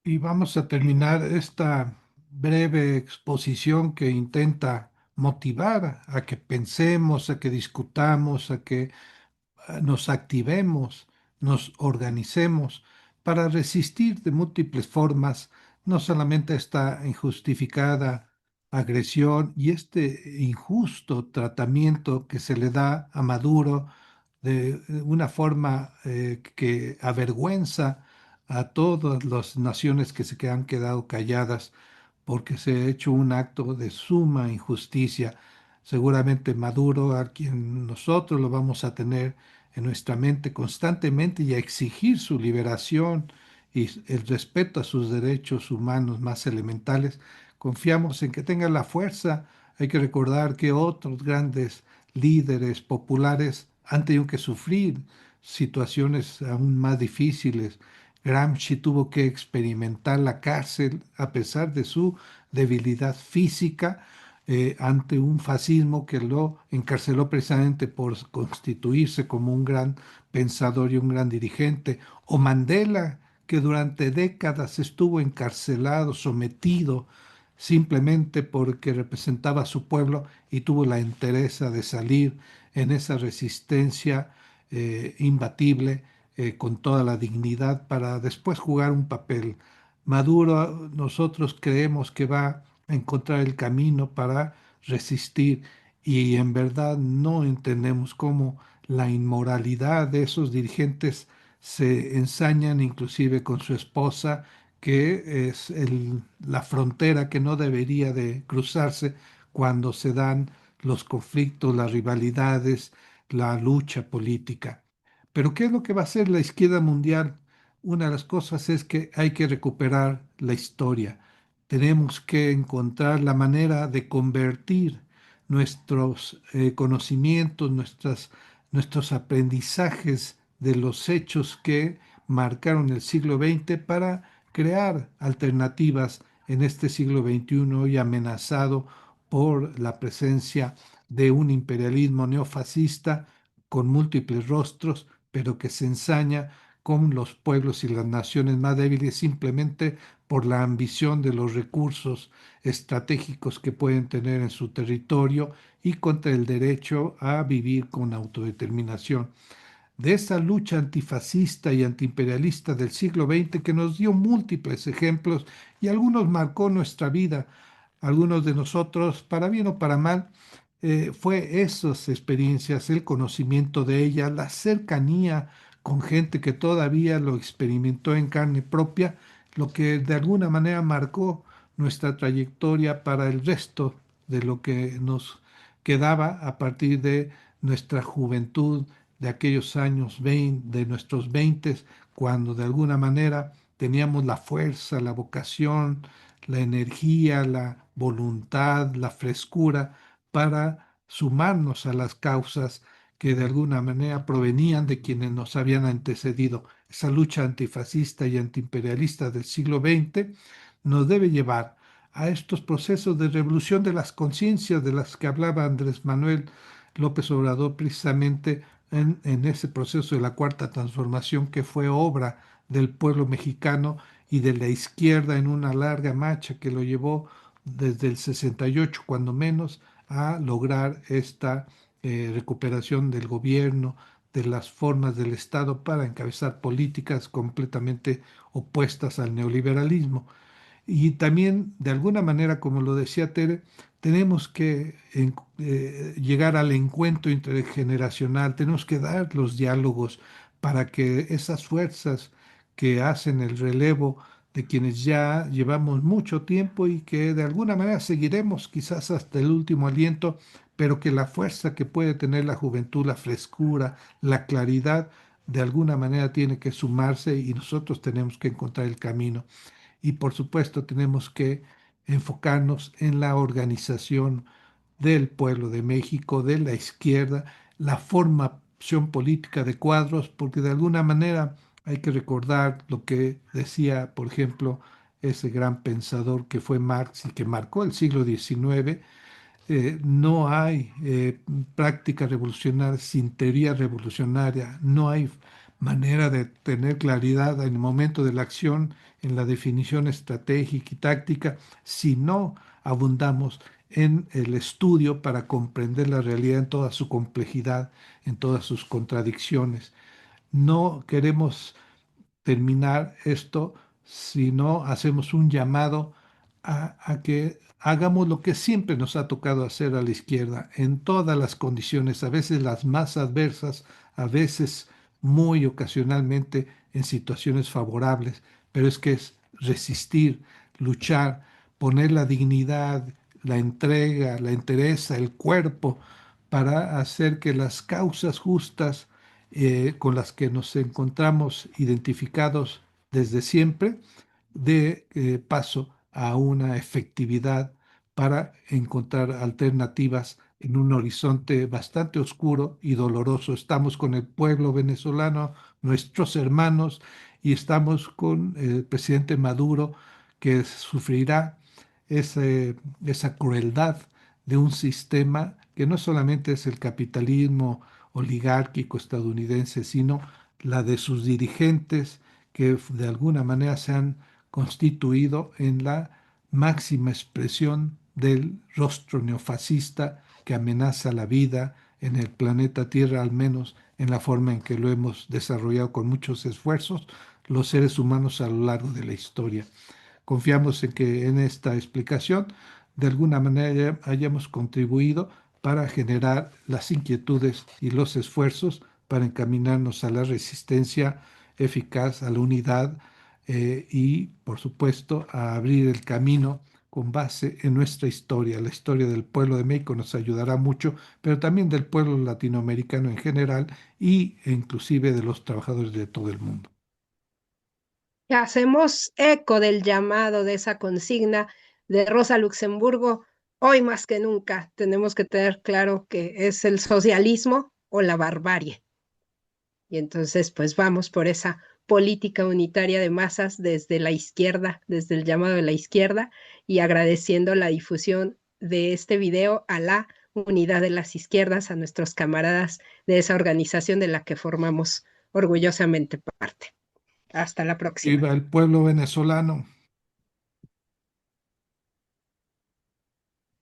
B: Y vamos a terminar esta breve exposición que intenta motivar a que pensemos, a que discutamos, a que nos activemos, nos organicemos para resistir de múltiples formas, no solamente esta injustificada agresión y este injusto tratamiento que se le da a Maduro de una forma que avergüenza a todas las naciones que se han quedado calladas porque se ha hecho un acto de suma injusticia. Seguramente Maduro, a quien nosotros lo vamos a tener en nuestra mente constantemente y a exigir su liberación y el respeto a sus derechos humanos más elementales, confiamos en que tenga la fuerza. Hay que recordar que otros grandes líderes populares han tenido que sufrir situaciones aún más difíciles, Gramsci tuvo que experimentar la cárcel a pesar de su debilidad física ante un fascismo que lo encarceló precisamente por constituirse como un gran pensador y un gran dirigente. O Mandela, que durante décadas estuvo encarcelado, sometido, simplemente porque representaba a su pueblo y tuvo la entereza de salir en esa resistencia imbatible con toda la dignidad para después jugar un papel. Maduro, nosotros creemos que va a encontrar el camino para resistir y en verdad no entendemos cómo la inmoralidad de esos dirigentes se ensañan inclusive con su esposa, que es la frontera que no debería de cruzarse cuando se dan los conflictos, las rivalidades, la lucha política. Pero ¿qué es lo que va a hacer la izquierda mundial? Una de las cosas es que hay que recuperar la historia. Tenemos que encontrar la manera de convertir nuestros conocimientos, nuestros aprendizajes de los hechos que marcaron el siglo XX para crear alternativas en este siglo XXI hoy amenazado por la presencia de un imperialismo neofascista con múltiples rostros, pero que se ensaña con los pueblos y las naciones más débiles simplemente por la ambición de los recursos estratégicos que pueden tener en su territorio y contra el derecho a vivir con autodeterminación. De esa lucha antifascista y antiimperialista del siglo XX que nos dio múltiples ejemplos y algunos marcó nuestra vida, algunos de nosotros, para bien o para mal, fue esas experiencias, el conocimiento de ellas, la cercanía con gente que todavía lo experimentó en carne propia, lo que de alguna manera marcó nuestra trayectoria para el resto de lo que nos quedaba a partir de nuestra juventud, de aquellos años 20, de nuestros 20, cuando de alguna manera teníamos la fuerza, la vocación, la energía, la voluntad, la frescura para sumarnos a las causas que de alguna manera provenían de quienes nos habían antecedido. Esa lucha antifascista y antiimperialista del siglo XX nos debe llevar a estos procesos de revolución de las conciencias de las que hablaba Andrés Manuel López Obrador precisamente en ese proceso de la cuarta transformación que fue obra del pueblo mexicano y de la izquierda en una larga marcha que lo llevó desde el 68, cuando menos, a lograr esta recuperación del gobierno, de las formas del Estado para encabezar políticas completamente opuestas al neoliberalismo. Y también, de alguna manera, como lo decía Tere, tenemos que llegar al encuentro intergeneracional, tenemos que dar los diálogos para que esas fuerzas que hacen el relevo de quienes ya llevamos mucho tiempo y que de alguna manera seguiremos quizás hasta el último aliento, pero que la fuerza que puede tener la juventud, la frescura, la claridad, de alguna manera tiene que sumarse y nosotros tenemos que encontrar el camino. Y por supuesto tenemos que enfocarnos en la organización del pueblo de México, de la izquierda, la formación política de cuadros, porque de alguna manera hay que recordar lo que decía, por ejemplo, ese gran pensador que fue Marx y que marcó el siglo XIX. No hay práctica revolucionaria sin teoría revolucionaria, no hay manera de tener claridad en el momento de la acción, en la definición estratégica y táctica, si no abundamos en el estudio para comprender la realidad en toda su complejidad, en todas sus contradicciones. No queremos terminar esto si no hacemos un llamado a que hagamos lo que siempre nos ha tocado hacer a la izquierda, en todas las condiciones, a veces las más adversas, a veces muy ocasionalmente en situaciones favorables, pero es que es resistir, luchar, poner la dignidad, la entrega, la entereza, el cuerpo, para hacer que las causas justas con las que nos encontramos identificados desde siempre, dé paso a una efectividad para encontrar alternativas en un horizonte bastante oscuro y doloroso. Estamos con el pueblo venezolano, nuestros hermanos, y estamos con el presidente Maduro que sufrirá esa crueldad de un sistema que no solamente es el capitalismo oligárquico estadounidense, sino la de sus dirigentes que de alguna manera se han constituido en la máxima expresión del rostro neofascista que amenaza la vida en el planeta Tierra, al menos en la forma en que lo hemos desarrollado con muchos esfuerzos los seres humanos a lo largo de la historia. Confiamos en que en esta explicación de alguna manera hayamos contribuido para generar las inquietudes y los esfuerzos para encaminarnos a la resistencia eficaz, a la unidad y, por supuesto, a abrir el camino con base en nuestra historia. La historia del pueblo de México nos ayudará mucho, pero también del pueblo latinoamericano en general e inclusive de los trabajadores de todo el mundo.
A: Hacemos eco del llamado de esa consigna de Rosa Luxemburgo. Hoy más que nunca tenemos que tener claro que es el socialismo o la barbarie. Y entonces, pues vamos por esa política unitaria de masas desde la izquierda, desde el llamado de la izquierda, y agradeciendo la difusión de este video a la unidad de las izquierdas, a nuestros camaradas de esa organización de la que formamos orgullosamente parte. Hasta la próxima.
B: Viva el pueblo venezolano.